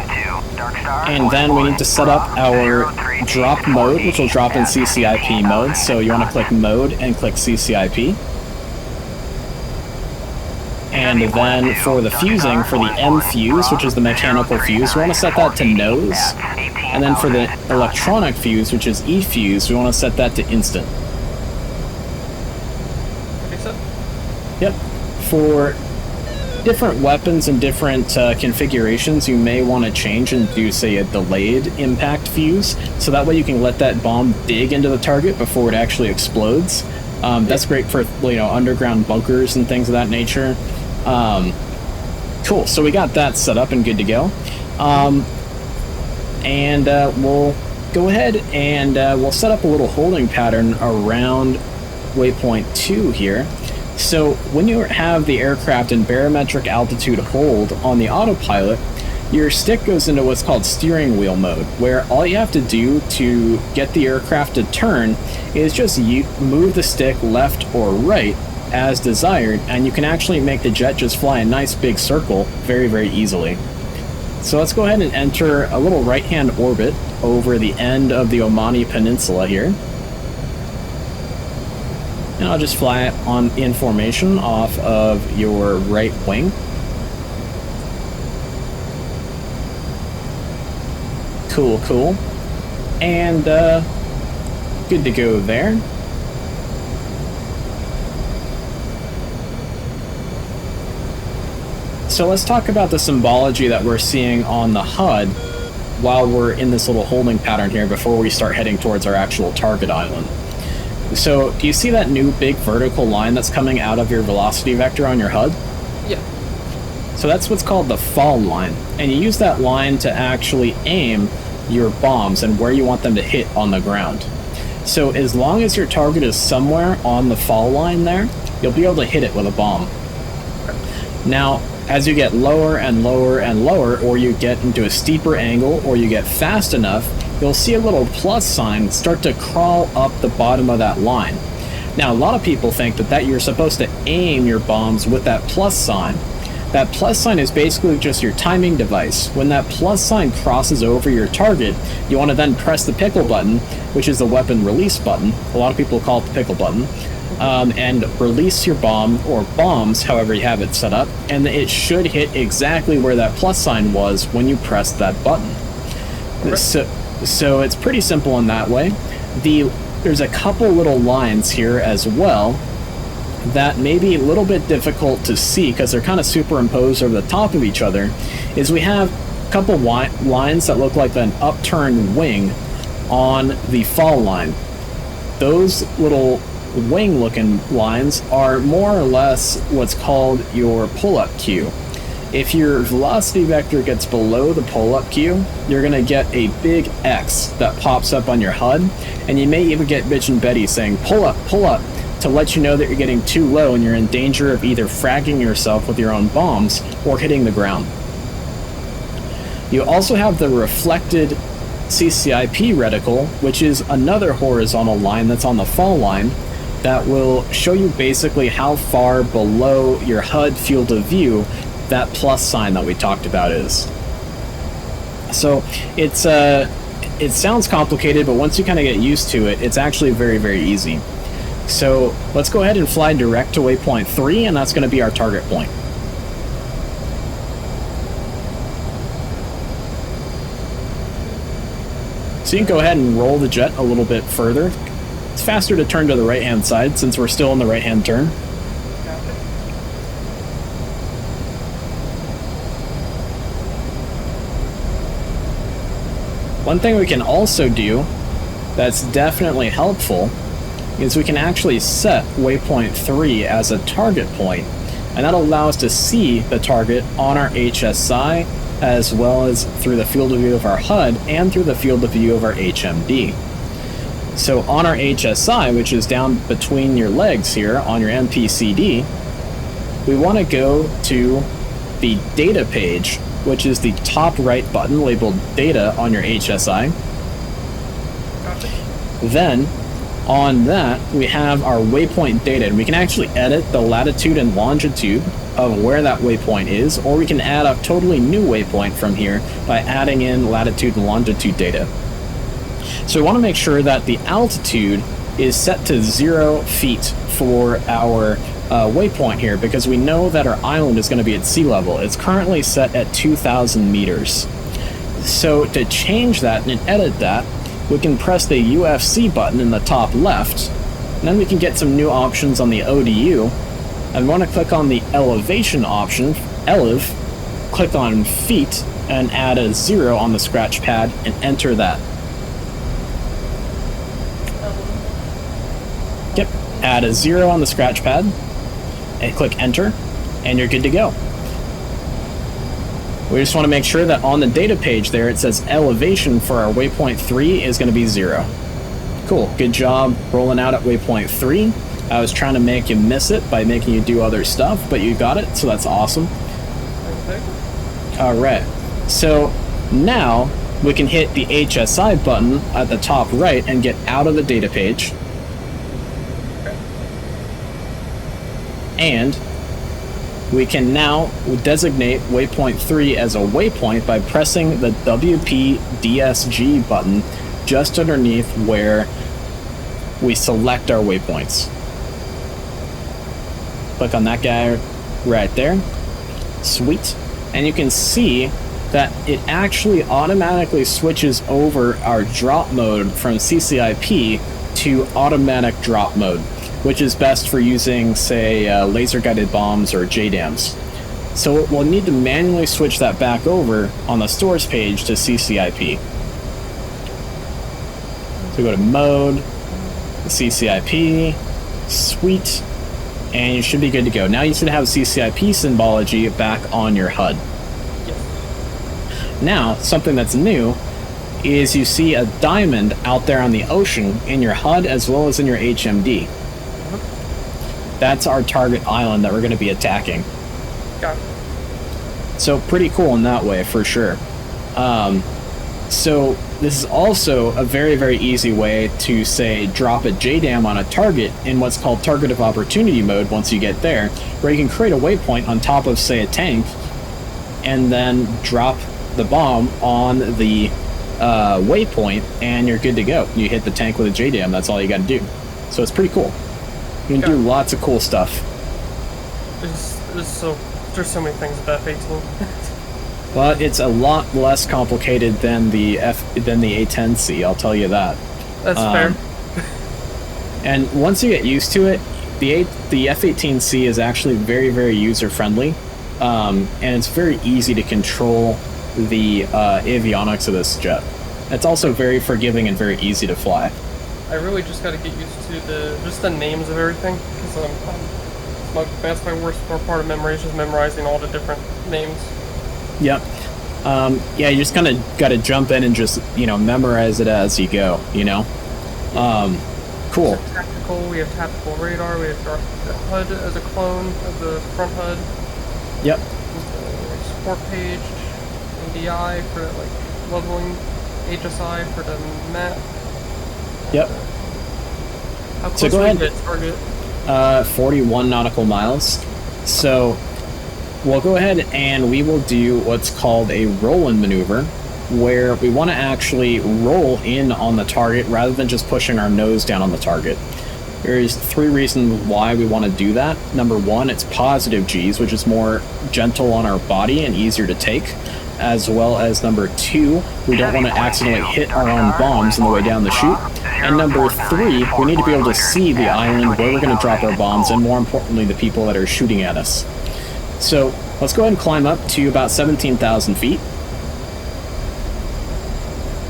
And then we need to set up our drop mode, which will drop in CCIP mode. So you want to click mode and click CCIP. And then for the fusing, for the M fuse, which is the mechanical fuse, we want to set that to nose. And then for the electronic fuse, which is E fuse, we want to set that to instant. Yep. For different weapons and different configurations, you may want to change and do, say, a delayed impact fuse. So that way you can let that bomb dig into the target before it actually explodes. That's great for, you know, underground bunkers and things of that nature. Cool, so we got that set up and good to go. And we'll go ahead and we'll set up a little holding pattern around waypoint 2 here. So when you have the aircraft in barometric altitude hold on the autopilot, your stick goes into what's called steering wheel mode, where all you have to do to get the aircraft to turn is just move the stick left or right as desired, and you can actually make the jet just fly a nice big circle very, very easily. So let's go ahead and enter a little right-hand orbit over the end of the Omani Peninsula here. And I'll just fly it in formation off of your right wing. Cool, cool. And good to go there. So let's talk about the symbology that we're seeing on the HUD while we're in this little holding pattern here before we start heading towards our actual target island. So, do you see that new big vertical line that's coming out of your velocity vector on your HUD?
Yeah.
So that's what's called the fall line, and you use that line to actually aim your bombs and where you want them to hit on the ground. So as long as your target is somewhere on the fall line there, you'll be able to hit it with a bomb. Now, as you get lower and lower and lower, or you get into a steeper angle, or you get fast enough, you'll see a little plus sign start to crawl up the bottom of that line. Now, a lot of people think that you're supposed to aim your bombs with that plus sign. That plus sign is basically just your timing device. When that plus sign crosses over your target, you want to then press the pickle button, which is the weapon release button. A lot of people call it the pickle button. And release your bomb, or bombs, however you have it set up, and it should hit exactly where that plus sign was when you pressed that button. So it's pretty simple in that way. There's a couple little lines here as well that may be a little bit difficult to see because they're kind of superimposed over the top of each other, is we have a couple lines that look like an upturned wing on the fall line. Those little wing looking lines are more or less what's called your pull-up queue. If your velocity vector gets below the pull-up queue, you're going to get a big X that pops up on your HUD, and you may even get Bitch and Betty saying pull up, to let you know that you're getting too low and you're in danger of either fragging yourself with your own bombs or hitting the ground. You also have the reflected CCIP reticle, which is another horizontal line that's on the fall line that will show you basically how far below your HUD field of view that plus sign that we talked about is. So it sounds complicated, but once you kind of get used to it, it's actually very, very easy. So let's go ahead and fly direct to waypoint 3, and that's going to be our target point. So you can go ahead and roll the jet a little bit further. It's faster to turn to the right-hand side since we're still in the right-hand turn. One thing we can also do that's definitely helpful is we can actually set waypoint 3 as a target point, and that'll allow us to see the target on our HSI as well as through the field of view of our HUD and through the field of view of our HMD. So on our HSI, which is down between your legs here on your MPCD, we want to go to the data page, which is the top right button labeled data on your HSI. Then on that, we have our waypoint data, and we can actually edit the latitude and longitude of where that waypoint is, or we can add a totally new waypoint from here by adding in latitude and longitude data. So we want to make sure that the altitude is set to 0 feet for our waypoint here, because we know that our island is going to be at sea level. It's currently set at 2,000 meters. So to change that and edit that, we can press the UFC button in the top left, and then we can get some new options on the ODU. And we want to click on the elevation option, ELEV, click on feet, and add a 0 on the scratch pad and enter that. Yep, add a 0 on the scratch pad and click enter, and you're good to go. We just want to make sure that on the data page there it says elevation for our waypoint 3 is going to be 0. Cool, good job rolling out at waypoint 3. I was trying to make you miss it by making you do other stuff, but you got it, so that's awesome. Alright, so now we can hit the HSI button at the top right and get out of the data page. And we can now designate waypoint 3 as a waypoint by pressing the WPDSG button just underneath where we select our waypoints. Click on that guy right there. Sweet. And you can see that it actually automatically switches over our drop mode from CCIP to automatic drop mode, which is best for using, say, laser-guided bombs or JDAMs. So we'll need to manually switch that back over on the stores page to CCIP. So go to mode, CCIP, sweet, and you should be good to go. Now you should have CCIP symbology back on your HUD. Now, something that's new is you see a diamond out there on the ocean in your HUD as well as in your HMD. That's our target island that we're going to be attacking.
Got it.
So pretty cool in that way, for sure. So this is also a very, very easy way to, say, drop a JDAM on a target in what's called target of opportunity mode once you get there, where you can create a waypoint on top of, say, a tank, and then drop the bomb on the waypoint, and you're good to go. You hit the tank with a JDAM, that's all you got to do. So it's pretty cool. You can do lots of cool stuff.
There's so many things about F-18.
But it's a lot less complicated than the A-10C, I'll tell you that.
That's fair.
And once you get used to it, the F-18C is actually very, very user-friendly, and it's very easy to control the avionics of this jet. It's also very forgiving and very easy to fly.
I really just got to get used to the names of everything, because that's my worst part of memory, is just memorizing all the different names.
Yep. Yeah, you just kind of got to jump in and just, memorize it as you go, Cool.
So tactical, we have tactical radar, we have the HUD as a clone of the front HUD.
Yep.
Support page, NDI for leveling, HSI for the map.
Yep.
How close
So go ahead.
to target?
41 nautical miles. So we'll go ahead and we will do what's called a roll-in maneuver, where we want to actually roll in on the target rather than just pushing our nose down on the target. There's 3 reasons why we want to do that. Number 1, it's positive G's, which is more gentle on our body and easier to take. As well as number 2, we don't want to accidentally hit our own bombs on the way down the chute. And number 3, we need to be able to see the island where we're going to drop our bombs, and more importantly, the people that are shooting at us. So let's go ahead and climb up to about 17,000 feet.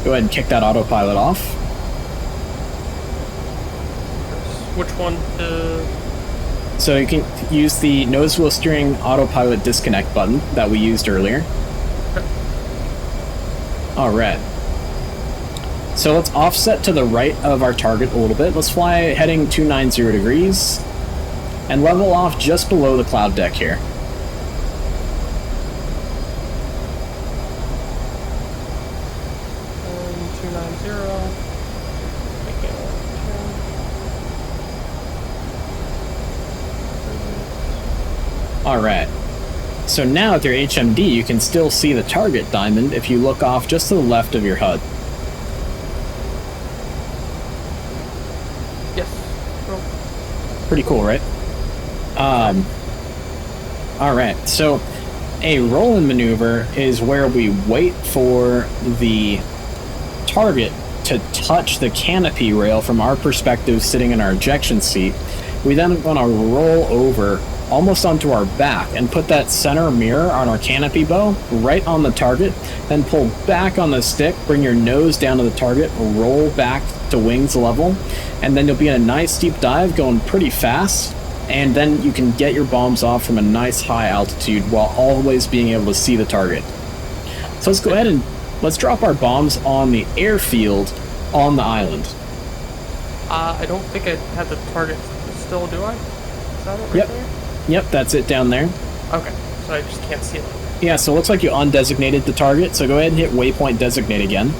Go ahead and kick that autopilot off.
Which one?
So you can use the nose wheel steering autopilot disconnect button that we used earlier. Alright. So let's offset to the right of our target a little bit. Let's fly heading 290 degrees and level off just below the cloud deck here. Alright, so now with your HMD you can still see the target diamond if you look off just to the left of your HUD.
Yes. Cool.
Pretty cool, right? Alright, so a roll-in maneuver is where we wait for the target to touch the canopy rail from our perspective sitting in our ejection seat. We then want to roll over almost onto our back and put that center mirror on our canopy bow right on the target, then pull back on the stick, bring your nose down to the target, roll back to wings level, and then you'll be in a nice steep dive going pretty fast, and then you can get your bombs off from a nice high altitude while always being able to see the target. So let's go ahead and let's drop our bombs on the airfield on the island.
I don't think I have the target still, do I? Is that it right
Yep.
there?
Yep, that's it down there.
Okay, so I just can't see it.
Yeah, so it looks like you undesignated the target, so go ahead and hit waypoint designate again.
This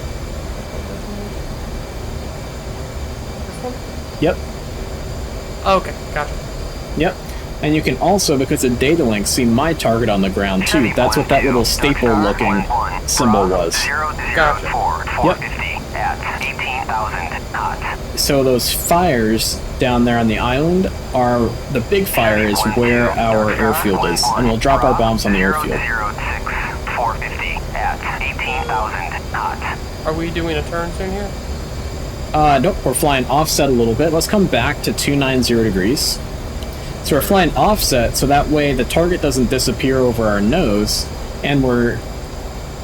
one?
Yep,
Okay, gotcha.
yep. And you can also, because of data link, see my target on the ground too. That's what that little staple looking symbol was.
Gotcha.
Yep.
At 18,000 knots.
So those fires down there on the island are, the big fire is where our airfield is, and we'll drop our bombs on the airfield.
450 at 18,000 knots.
Are we doing a turn soon here?
Nope, we're flying offset a little bit. Let's come back to 290 degrees. So we're flying offset, so that way the target doesn't disappear over our nose, and we're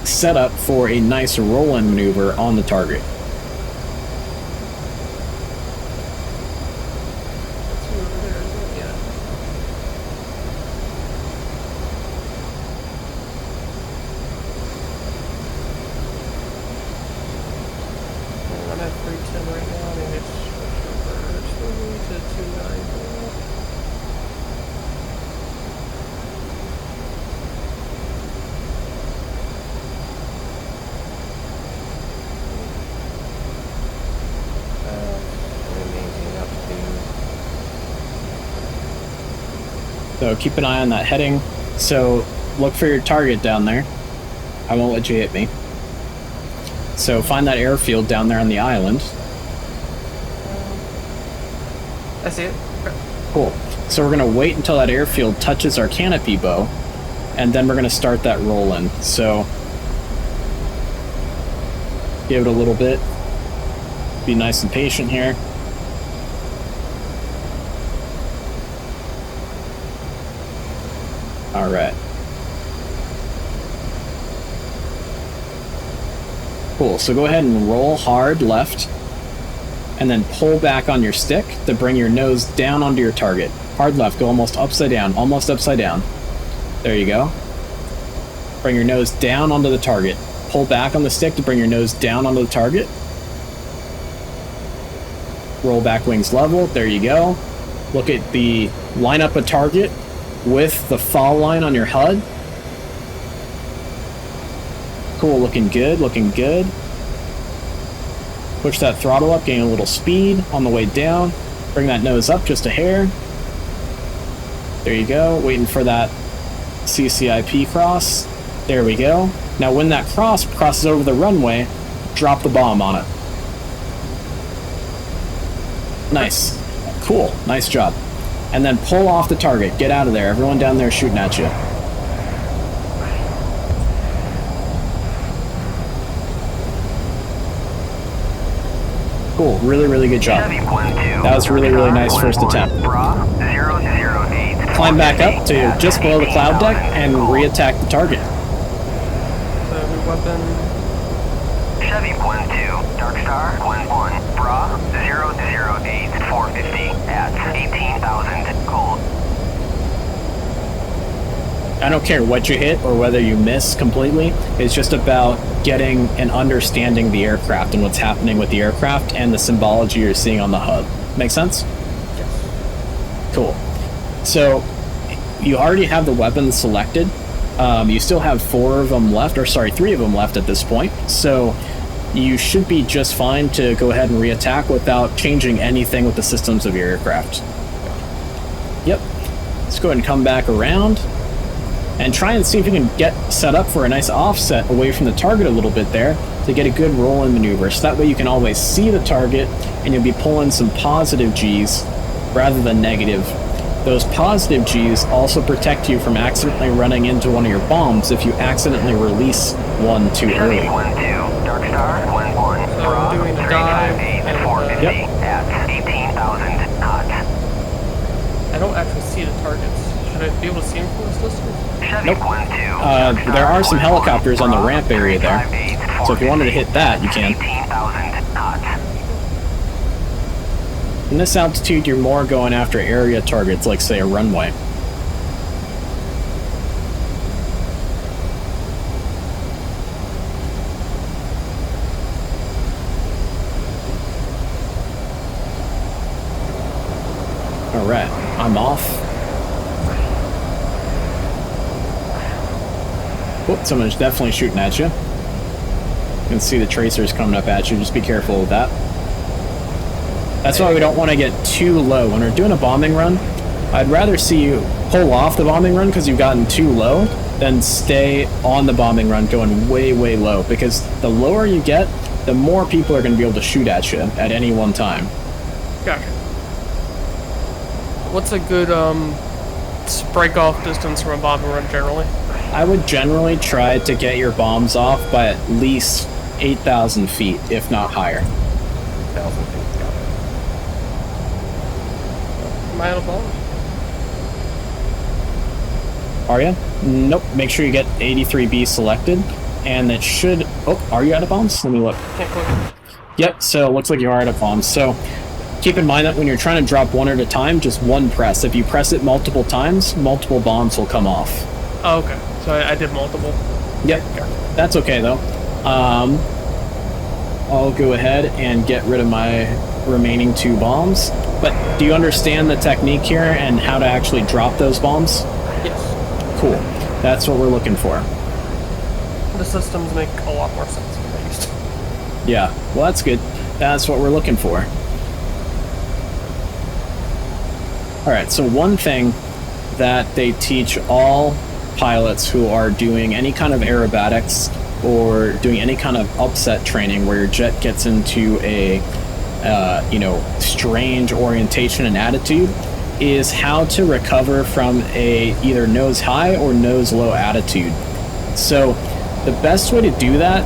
set up for a nice roll-in maneuver on the target.
Let's see over there, isn't it? Yeah. And I'm at 310 right now. Maybe it's switch over slowly to 290.
So keep an eye on that heading. So look for your target down there. I won't let you hit me. So find that airfield down there on the island.
I see it. Okay.
Cool. So we're going to wait until that airfield touches our canopy bow, and then we're going to start that roll in. So give it a little bit. Be nice and patient here. All right. Cool, so go ahead and roll hard left, and then pull back on your stick to bring your nose down onto your target. Hard left, go almost upside down, almost upside down. There you go. Bring your nose down onto the target. Pull back on the stick to bring your nose down onto the target. Roll back wings level, there you go. Look at the line up a target with the fall line on your HUD. Cool, looking good, looking good. Push that throttle up, gain a little speed on the way down. Bring that nose up just a hair. There you go, waiting for that CCIP cross. There we go. Now when that cross crosses over the runway, drop the bomb on it. Nice. Cool, nice job. And then pull off the target. Get out of there. Everyone down there shooting at you. Cool. Really, really good job. That was really, really nice first attempt. Climb back up to just below the cloud deck and re-attack the target.
So new weapon.
Chevy 1-2, Dark Star 1-1, Bra 008, 450 at 18,000 cold.
I don't care what you hit or whether you miss completely. It's just about getting and understanding the aircraft and what's happening with the aircraft and the symbology you're seeing on the HUD. Make sense?
Yes.
Cool. So you already have the weapons selected. You still have 3 of them left at this point. So you should be just fine to go ahead and re-attack without changing anything with the systems of your aircraft. Yep. Let's go ahead and come back around and try and see if you can get set up for a nice offset away from the target a little bit there to get a good roll-in maneuver. So that way you can always see the target and you'll be pulling some positive Gs rather than negative. Those positive Gs also protect you from accidentally running into one of your bombs if you accidentally release one too early.
Chevy 1-2, Dark Star 1-1,
So
Bra
I'm doing a dive
358,
and
450
Yep.
at 18,000 knots.
I don't actually see the targets. Should I be able to see them from this distance?
Chevy
Nope.
1-2,
There are some helicopters on the ramp area there. So if you wanted to hit that, you can.
18,000 knots.
In this altitude, you're more going after area targets, like, say, a runway. All right, I'm off. Oh, someone's definitely shooting at you. You can see the tracers coming up at you. Just be careful with that. That's why we don't want to get too low. When we're doing a bombing run, I'd rather see you pull off the bombing run because you've gotten too low than stay on the bombing run going way, way low. Because the lower you get, the more people are going to be able to shoot at you at any one time.
Gotcha. What's a good break off distance from a bombing run generally?
I would generally try to get your bombs off by at least 8,000 feet, if not higher.
8,000 feet, got it. Am I out of bombs?
Are you? Nope. Make sure you get 83B selected, and it should... Oh, are you out of bombs? Let me look.
Can't click.
Yep, so it looks like you are out of bombs. So keep in mind that when you're trying to drop one at a time, just one press. If you press it multiple times, multiple bombs will come off.
Oh, okay. So I did multiple.
Yep. That's okay, though. I'll go ahead and get rid of my remaining 2 bombs. But do you understand the technique here and how to actually drop those bombs?
Yes.
Cool. That's what we're looking for.
The systems make a lot more sense than they used to.
Yeah, well, that's good. That's what we're looking for. Alright, so one thing that they teach all pilots who are doing any kind of aerobatics or doing any kind of upset training where your jet gets into a strange orientation and attitude is how to recover from a either nose high or nose low attitude. So the best way to do that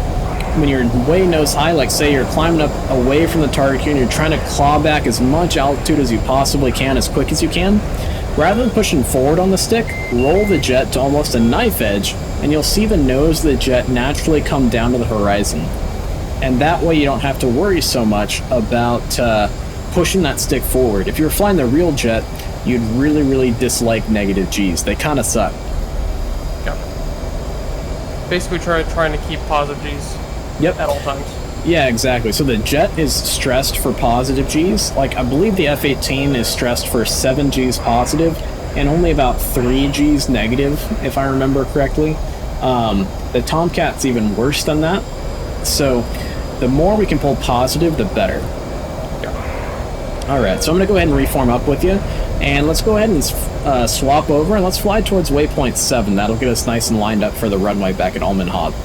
when you're way nose high, like say you're climbing up away from the target here and you're trying to claw back as much altitude as you possibly can as quick as you can, rather than pushing forward on the stick, roll the jet to almost a knife edge and you'll see the nose of the jet naturally come down to the horizon. And that way you don't have to worry so much about pushing that stick forward. If you were flying the real jet, you'd really, really dislike negative G's. They kind of suck.
Yeah. Basically trying to keep positive G's.
Yep.
At all times.
Yeah, exactly. So the jet is stressed for positive G's. Like, I believe the F-18 is stressed for 7 G's positive and only about 3 G's negative, if I remember correctly. The Tomcat's even worse than that. So the more we can pull positive, the better.
Yeah.
Alright, so I'm going to go ahead and reform up with you. And let's go ahead and swap over and let's fly towards waypoint 7. That'll get us nice and lined up for the runway back at Ullman Hob.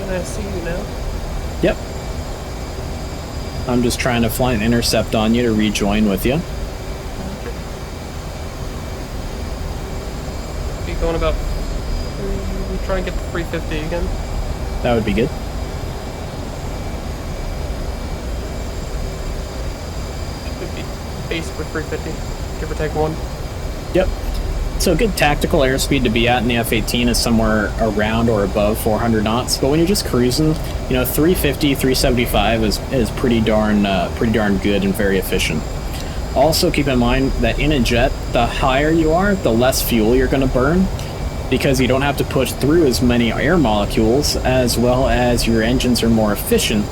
I see you now.
Yep. I'm just trying to fly an intercept on you to rejoin with you.
Okay. Be going about... We try and get to 350 again.
That would be good.
Should be basically 350, give or take 1.
Yep. So a good tactical airspeed to be at in the F-18 is somewhere around or above 400 knots. But when you're just cruising, 350, 375 is pretty darn good and very efficient. Also keep in mind that in a jet, the higher you are, the less fuel you're going to burn, because you don't have to push through as many air molecules, as well as your engines are more efficient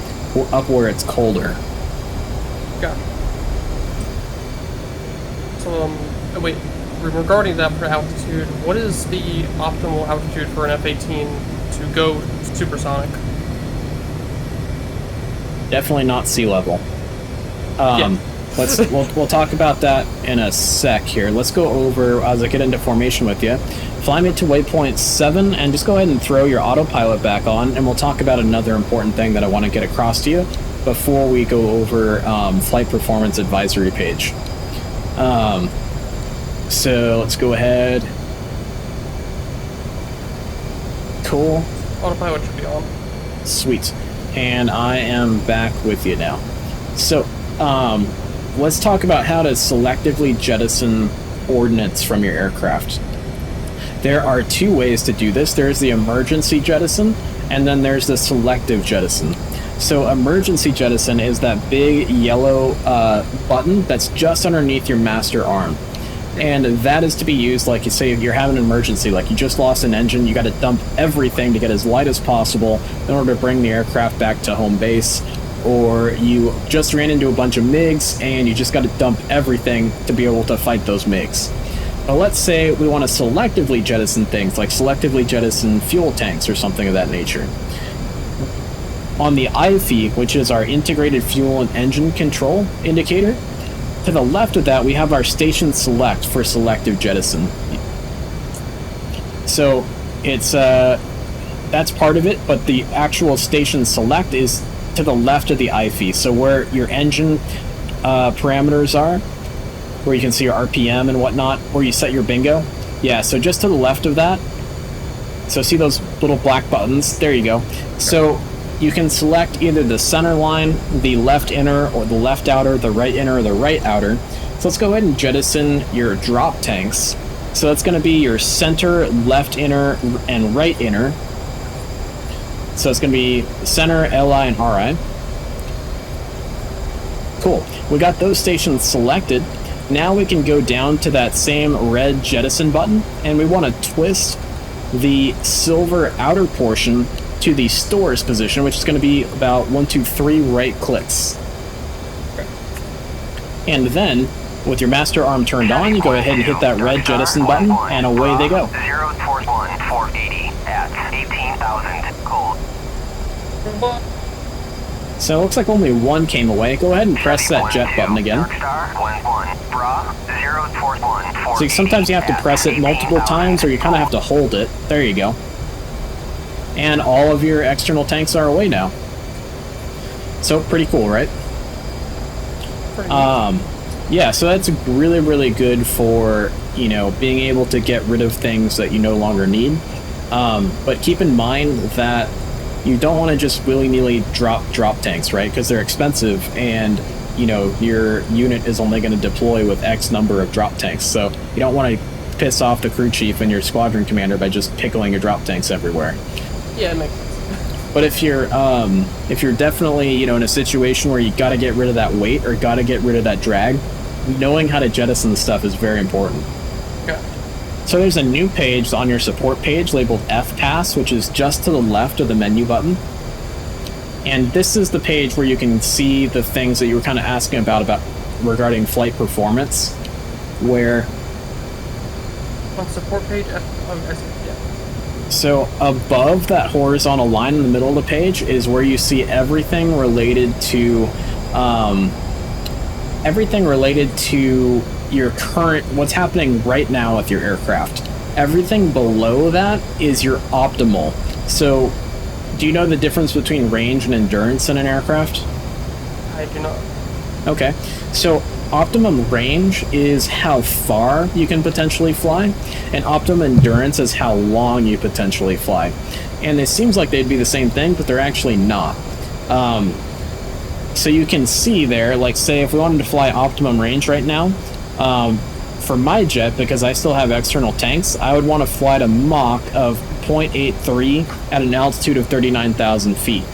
up where it's colder.
Got it. So, wait. Regarding that for altitude, what is the optimal altitude for an F-18 to go supersonic?
Definitely not sea level.
Yeah.
We'll talk about that in a sec here. Let's go over as I get into formation with you. Fly me to waypoint 7 and just go ahead and throw your autopilot back on, and we'll talk about another important thing that I want to get across to you before we go over flight performance advisory page. So let's go ahead. Cool.
Autopilot should be on.
Sweet. And I am back with you now. So, let's talk about how to selectively jettison ordnance from your aircraft. There are two ways to do this. There's the emergency jettison, and then there's the selective jettison. So emergency jettison is that big yellow button that's just underneath your master arm. And that is to be used, like you say, if you're having an emergency, like you just lost an engine, you got to dump everything to get as light as possible in order to bring the aircraft back to home base. Or you just ran into a bunch of MiGs and you just got to dump everything to be able to fight those MiGs. But let's say we want to selectively jettison things, like selectively jettison fuel tanks or something of that nature. On the IFE, which is our integrated fuel and engine control indicator, to the left of that we have our station select for selective jettison. So it's that's part of it, but the actual station select is to the left of the IFE. So where your engine parameters are, where you can see your RPM and whatnot, where you set your bingo. Yeah, so just to the left of that. So see those little black buttons? There you go. So you can select either the center line, the left inner, or the left outer, the right inner, or the right outer. So let's go ahead and jettison your drop tanks. So that's going to be your center, left inner, and right inner. So it's going to be center, LI, and RI. Cool. We got those stations selected. Now we can go down to that same red jettison button, and we want to twist the silver outer portion to the stores position, which is going to be about 1, 2, 3 right clicks.
Okay.
And then, with your master arm turned on, you go ahead and hit that red jettison button, and away they go.
041 480 at 18,000 cold.
So it looks like only one came away. Go ahead and press that jet button again. So sometimes you have to press it multiple times, or you kind of have to hold it. There you go. And all of your external tanks are away now. So pretty cool, right? Yeah, so that's really, really good for, you know, being able to get rid of things that you no longer need. But keep in mind that you don't want to just willy-nilly drop tanks, right? Because they're expensive, and you know your unit is only going to deploy with X number of drop tanks. So you don't want to piss off the crew chief and your squadron commander by just pickling your drop tanks everywhere.
Yeah, it makes sense.
But if you're definitely, you know, in a situation where you got to get rid of that weight or got to get rid of that drag, knowing how to jettison stuff is very important.
Okay.
So there's a new page on your support page labeled FPass, which is just to the left of the menu button. And this is the page where you can see the things that you were kind of asking about regarding flight performance, where...
On support page, yeah.
So above that horizontal line in the middle of the page is where you see everything related to your current, what's happening right now with your aircraft. Everything below that is your optimal. So do you know the difference between range and endurance in an aircraft?
I do not.
Okay, so optimum range is how far you can potentially fly, and optimum endurance is how long you potentially fly. And it seems like they'd be the same thing, but they're actually not. So you can see there, like say if we wanted to fly optimum range right now, for my jet, because I still have external tanks, I would want to fly to Mach of 0.83 at an altitude of 39,000 feet.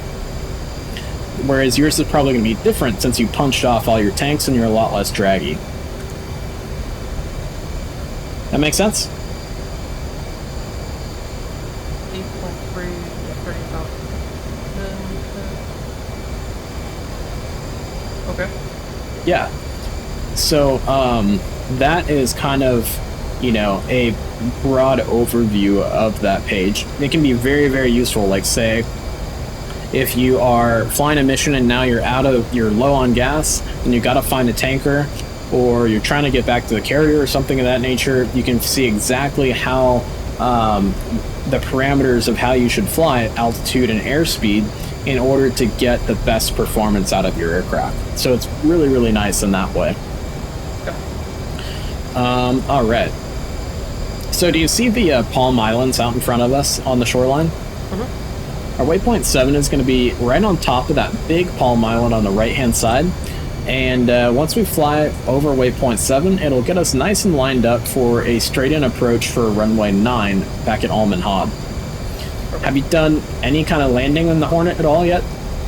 Whereas yours is probably going to be different since you punched off all your tanks and you're a lot less draggy. That make sense?
8.3, 30,000. Okay.
Yeah. So, that is kind of, you know, a broad overview of that page. It can be very, very useful. Like, say, if you are flying a mission and now you're low on gas and you got to find a tanker, or you're trying to get back to the carrier or something of that nature, you can see exactly how the parameters of how you should fly at altitude and airspeed in order to get the best performance out of your aircraft. So it's really, really nice in that way. All right. So do you see the Palm Islands out in front of us on the shoreline?
Mm-hmm.
Our waypoint 7 is going to be right on top of that big Palm Island on the right-hand side. And once we fly over waypoint 7, it'll get us nice and lined up for a straight-in approach for runway 9 back at Alman Hob.
Okay.
Have you done any kind of landing on the Hornet at all yet?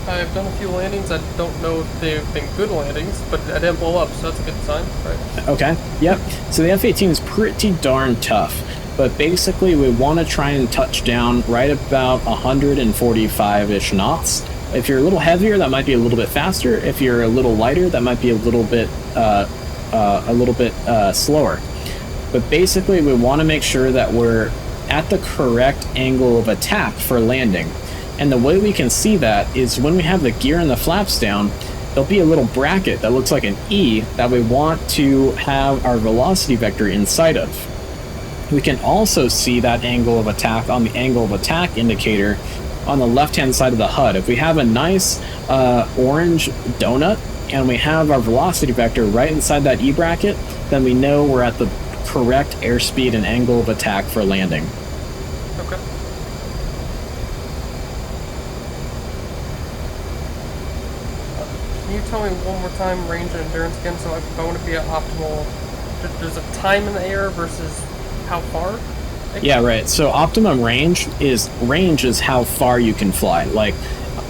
I've done a few landings. I don't know if they've been good landings, but I didn't blow up, so that's a good sign, right?
Okay, yep. So the F-18 is pretty darn tough, but basically we want to try and touch down right about 145-ish knots. If you're a little heavier, that might be a little bit faster. If you're a little lighter, that might be a little bit slower. But basically, we want to make sure that we're at the correct angle of attack for landing. And the way we can see that is when we have the gear and the flaps down, there'll be a little bracket that looks like an E that we want to have our velocity vector inside of. We can also see that angle of attack on the angle of attack indicator on the left-hand side of the HUD. If we have a nice orange donut and we have our velocity vector right inside that E bracket, then we know we're at the correct airspeed and angle of attack for landing.
Okay. Can you tell me one more time range and endurance again? So if I want to be at optimal, there's a time in the air versus how far?
Yeah, right. So optimum range is how far you can fly. Like,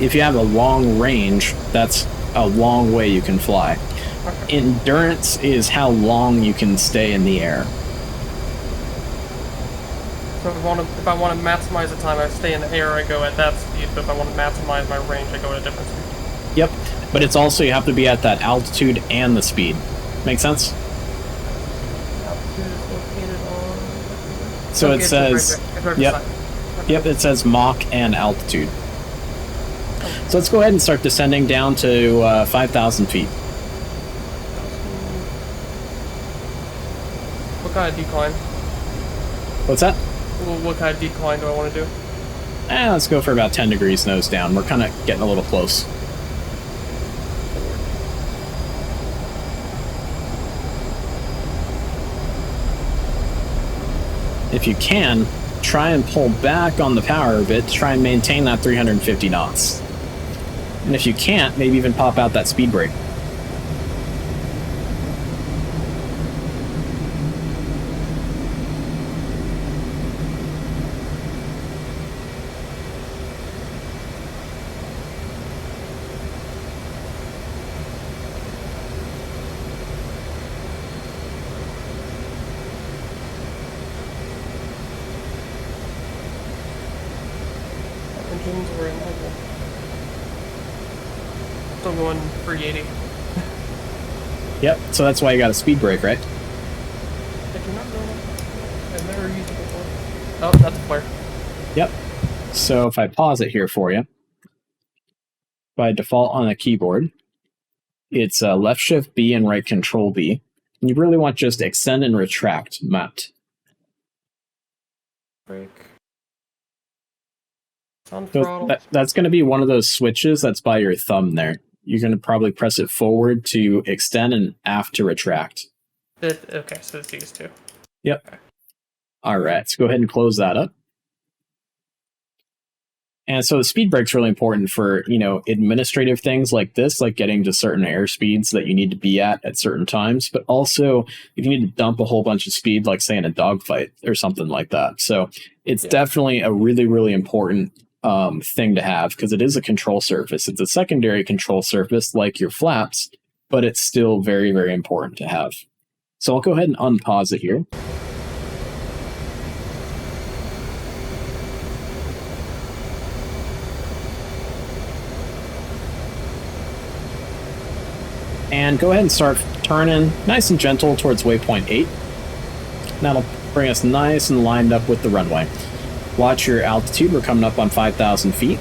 if you have a long range, that's a long way you can fly.
Okay.
Endurance is how long you can stay in the air.
So if I want to maximize the time I stay in the air, I go at that speed. But if I want to maximize my range, I go at a different speed.
Yep. But it's also, you have to be at that altitude and the speed. Make sense?
Altitude is located on...
So
okay,
it says,
right
yep, yep, it says Mach and altitude. So let's go ahead and start descending down to 5,000 feet.
What kind of decline?
What's that?
What kind of decline do I want to do?
Let's go for about 10 degrees nose down. We're kind of getting a little close. If you can, try and pull back on the power a bit to try and maintain that 350 knots. And if you can't, maybe even pop out that speed brake.
Engines were in idle. Still going 380.
Yep, so that's why you got a speed brake, right?
I do not know that. I've never used it before. Oh, that's a flare.
Yep. So if I pause it here for you, by default on the keyboard, it's left shift B and right control B. And you really want just extend and retract mapped.
Brake. On
So
throttle.
that's going to be one of those switches that's by your thumb there. You're going to probably press it forward to extend and aft to retract.
Okay, so it's these two.
Yep.
Okay.
All right, so go ahead and close that up. And so the speed brake's really important for, administrative things like this, like getting to certain airspeeds that you need to be at certain times, but also if you need to dump a whole bunch of speed, like say in a dogfight or something like that. So it's definitely a really, really important thing to have because it is a control surface. It's a secondary control surface like your flaps, but it's still very, very important to have. So I'll go ahead and unpause it here. And go ahead and start turning nice and gentle towards waypoint 8. That'll bring us nice and lined up with the runway. Watch your altitude. We're coming up on 5,000 feet.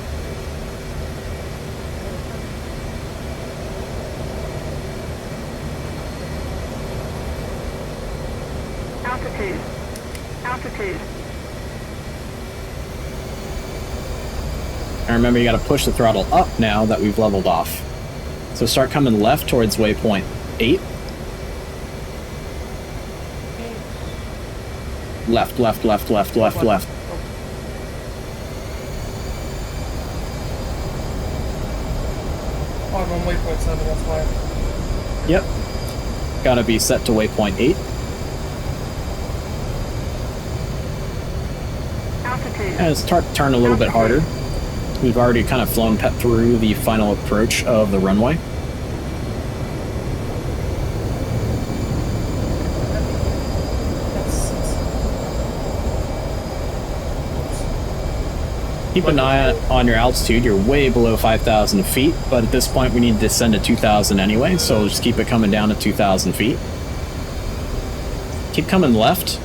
Altitude. Altitude.
And remember, you got to push the throttle up now that we've leveled off. So start coming left towards waypoint 8. Left, left, left, left, left, left.
Oh, I'm on waypoint 7, that's why.
Yep. Gotta be set to waypoint 8.
Altitude.
And start to turn a little bit harder. We've already kind of flown through the final approach of the runway. Keep an eye on your altitude. You're way below 5,000 feet, but at this point we need to descend to 2,000 anyway, so we'll just keep it coming down to 2,000 feet. Keep coming left.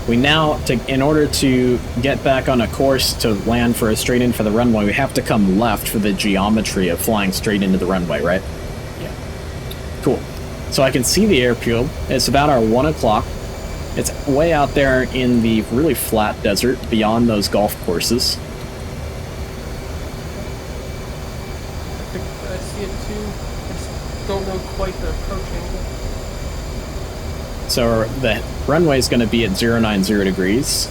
We now, in order to get back on a course to land for a straight in for the runway, we have to come left for the geometry of flying straight into the runway, right?
Yeah.
Cool. So I can see the airfield. It's about our 1 o'clock. It's way out there in the really flat desert beyond those golf courses.
I think I see it too. I just don't know quite the approach angle.
So the runway is going to be at 090 degrees.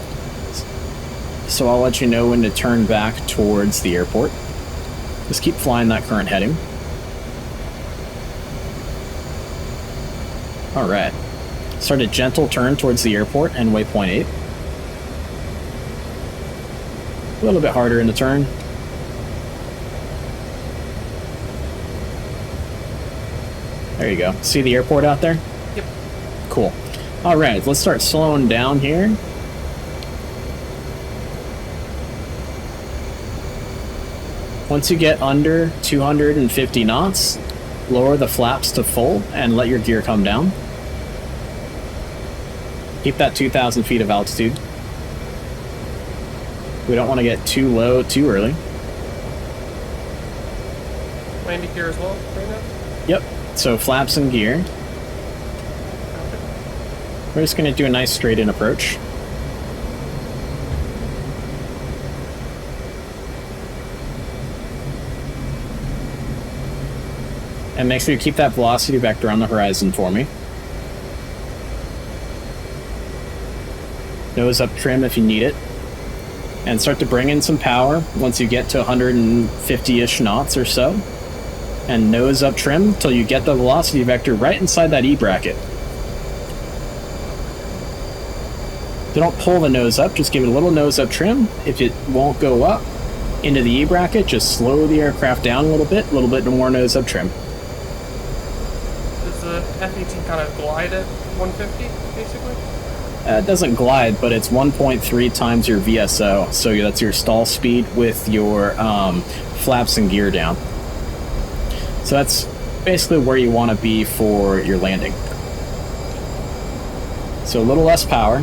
So I'll let you know when to turn back towards the airport. Just keep flying that current heading. All right. Start a gentle turn towards the airport and waypoint 8. A little bit harder in the turn. There you go. See the airport out there?
Yep.
Cool. All right, let's start slowing down here. Once you get under 250 knots, lower the flaps to full and let your gear come down. Keep that 2,000 feet of altitude. We don't want to get too low too early.
Landing gear as well, right now?
Yep. So flaps and gear. We're just going to do a nice straight-in approach. And make sure you keep that velocity vector on the horizon for me. Nose up trim if you need it. And start to bring in some power once you get to 150-ish knots or so. And nose up trim till you get the velocity vector right inside that E bracket. Don't pull the nose up, just give it a little nose up trim. If it won't go up into the E bracket, just slow the aircraft down a little bit more nose up trim.
Does the F-18 kind of glide at 150, basically?
It doesn't glide, but it's 1.3 times your VSO, so that's your stall speed with your flaps and gear down. So that's basically where you want to be for your landing. So a little less power.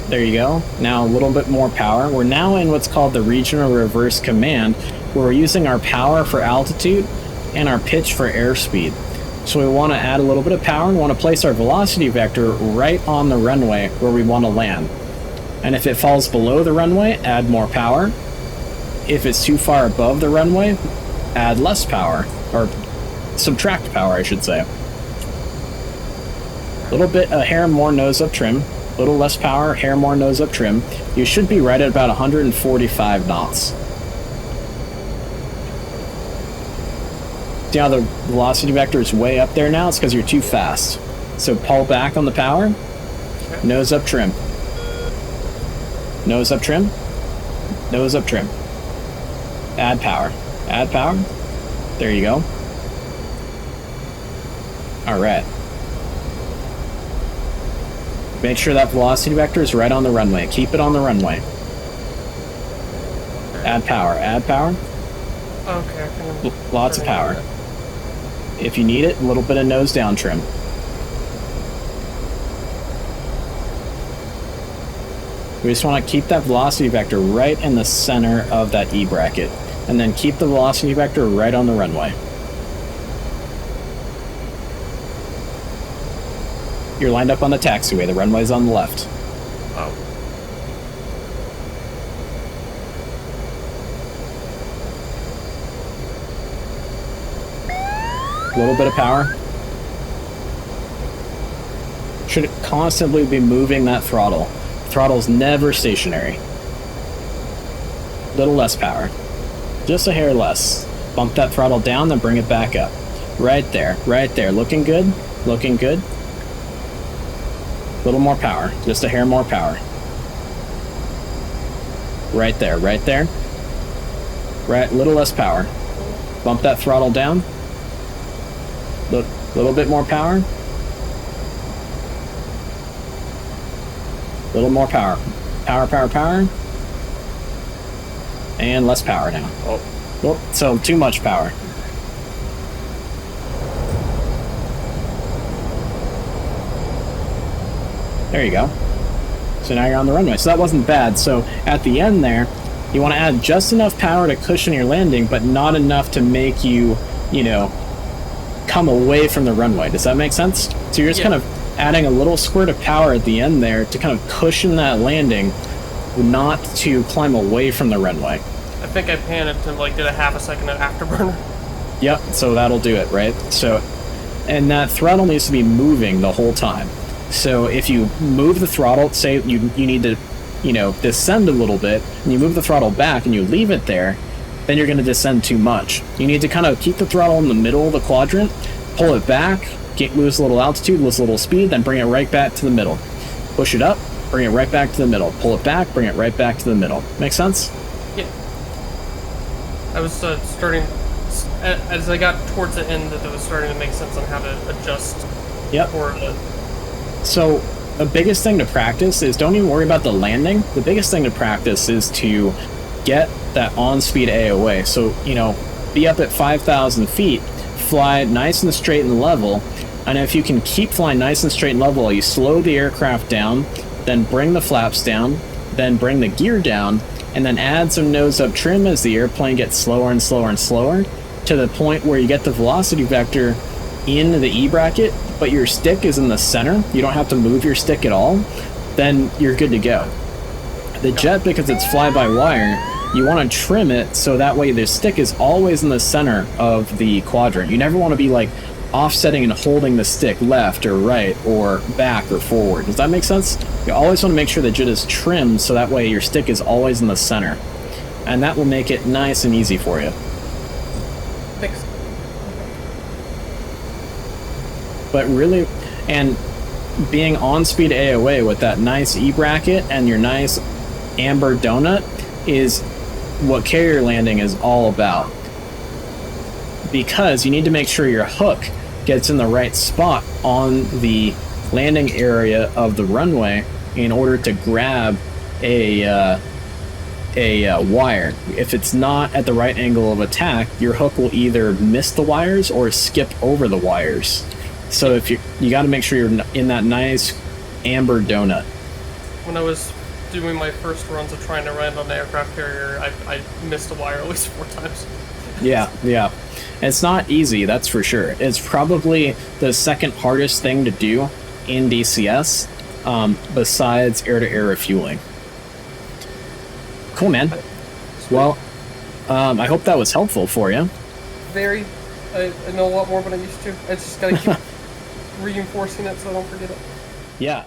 There you go. Now a little bit more power. We're now in what's called the regional reverse command, where we're using our power for altitude and our pitch for airspeed. So we want to add a little bit of power and want to place our velocity vector right on the runway where we want to land. And if it falls below the runway, add more power. If it's too far above the runway, add less power, or subtract power, I should say. A hair more nose up trim. A little less power, hair more nose up trim. You should be right at about 145 knots. See how the velocity vector is way up there now? It's because you're too fast. So pull back on the power. Nose up trim. Nose up trim. Nose up trim. Add power. Add power. There you go. All right. Make sure that velocity vector is right on the runway. Keep it on the runway. Add power. Add power.
Okay.
Lots of power. If you need it, a little bit of nose down trim. We just want to keep that velocity vector right in the center of that E bracket. And then keep the velocity vector right on the runway. You're lined up on the taxiway. The runway's on the left.
Oh.
A little bit of power. Should constantly be moving that throttle. Throttle's never stationary. Little less power. Just a hair less. Bump that throttle down, then bring it back up. Right there, right there. Looking good, looking good. Little more power, just a hair more power. Right there, right there. Right, little less power. Bump that throttle down. Little bit more power. Little more power. Power, power, power. And less power now. Oh, so too much power. There you go. So now you're on the runway. So that wasn't bad. So at the end there, you want to add just enough power to cushion your landing, but not enough to make you, you know, come away from the runway. Does that make sense? So you're just kind of adding a little squirt of power at the end there to kind of cushion that landing, not to climb away from the runway.
I think I panicked and like did a half a second of afterburner.
Yep, so that'll do it, right? So, and that throttle needs to be moving the whole time. So if you move the throttle, say you need to, you know, descend a little bit, and you move the throttle back and you leave it there, then you're going to descend too much. You need to kind of keep the throttle in the middle of the quadrant, pull it back, lose a little altitude, lose a little speed, then bring it right back to the middle. Push it up, bring it right back to the middle. Pull it back, bring it right back to the middle. Make sense?
Yeah. I was starting, as I got towards the end, that it was starting to make sense on how to adjust.
Yep. So the biggest thing to practice is don't even worry about the landing. The biggest thing to practice is to get that on-speed AOA. So, you know, be up at 5,000 feet, fly nice and straight and level, and if you can keep flying nice and straight and level, you slow the aircraft down, then bring the flaps down, then bring the gear down, and then add some nose-up trim as the airplane gets slower and slower and slower, to the point where you get the velocity vector in the E-bracket, but your stick is in the center, you don't have to move your stick at all, then you're good to go. The jet, because it's fly-by-wire, you want to trim it so that way the stick is always in the center of the quadrant. You never want to be like offsetting and holding the stick left or right or back or forward. Does that make sense? You always want to make sure the jet is trimmed so that way your stick is always in the center. And that will make it nice and easy for you.
Thanks.
But really, and being on speed AOA with that nice E-bracket and your nice amber donut is what carrier landing is all about. Because you need to make sure your hook gets in the right spot on the landing area of the runway in order to grab a wire. If it's not at the right angle of attack, your hook will either miss the wires or skip over the wires. So if you got to make sure you're in that nice amber donut.
When I was doing my first runs of trying to land on the aircraft carrier, I missed a wire at least 4 times. Yeah. It's not easy, that's for sure. It's probably the second hardest thing to do in DCS, besides air-to-air refueling. Cool, man. Well, I hope that was helpful for you. Very. I know a lot more than I used to. I just gotta keep reinforcing it so I don't forget it.
Yeah.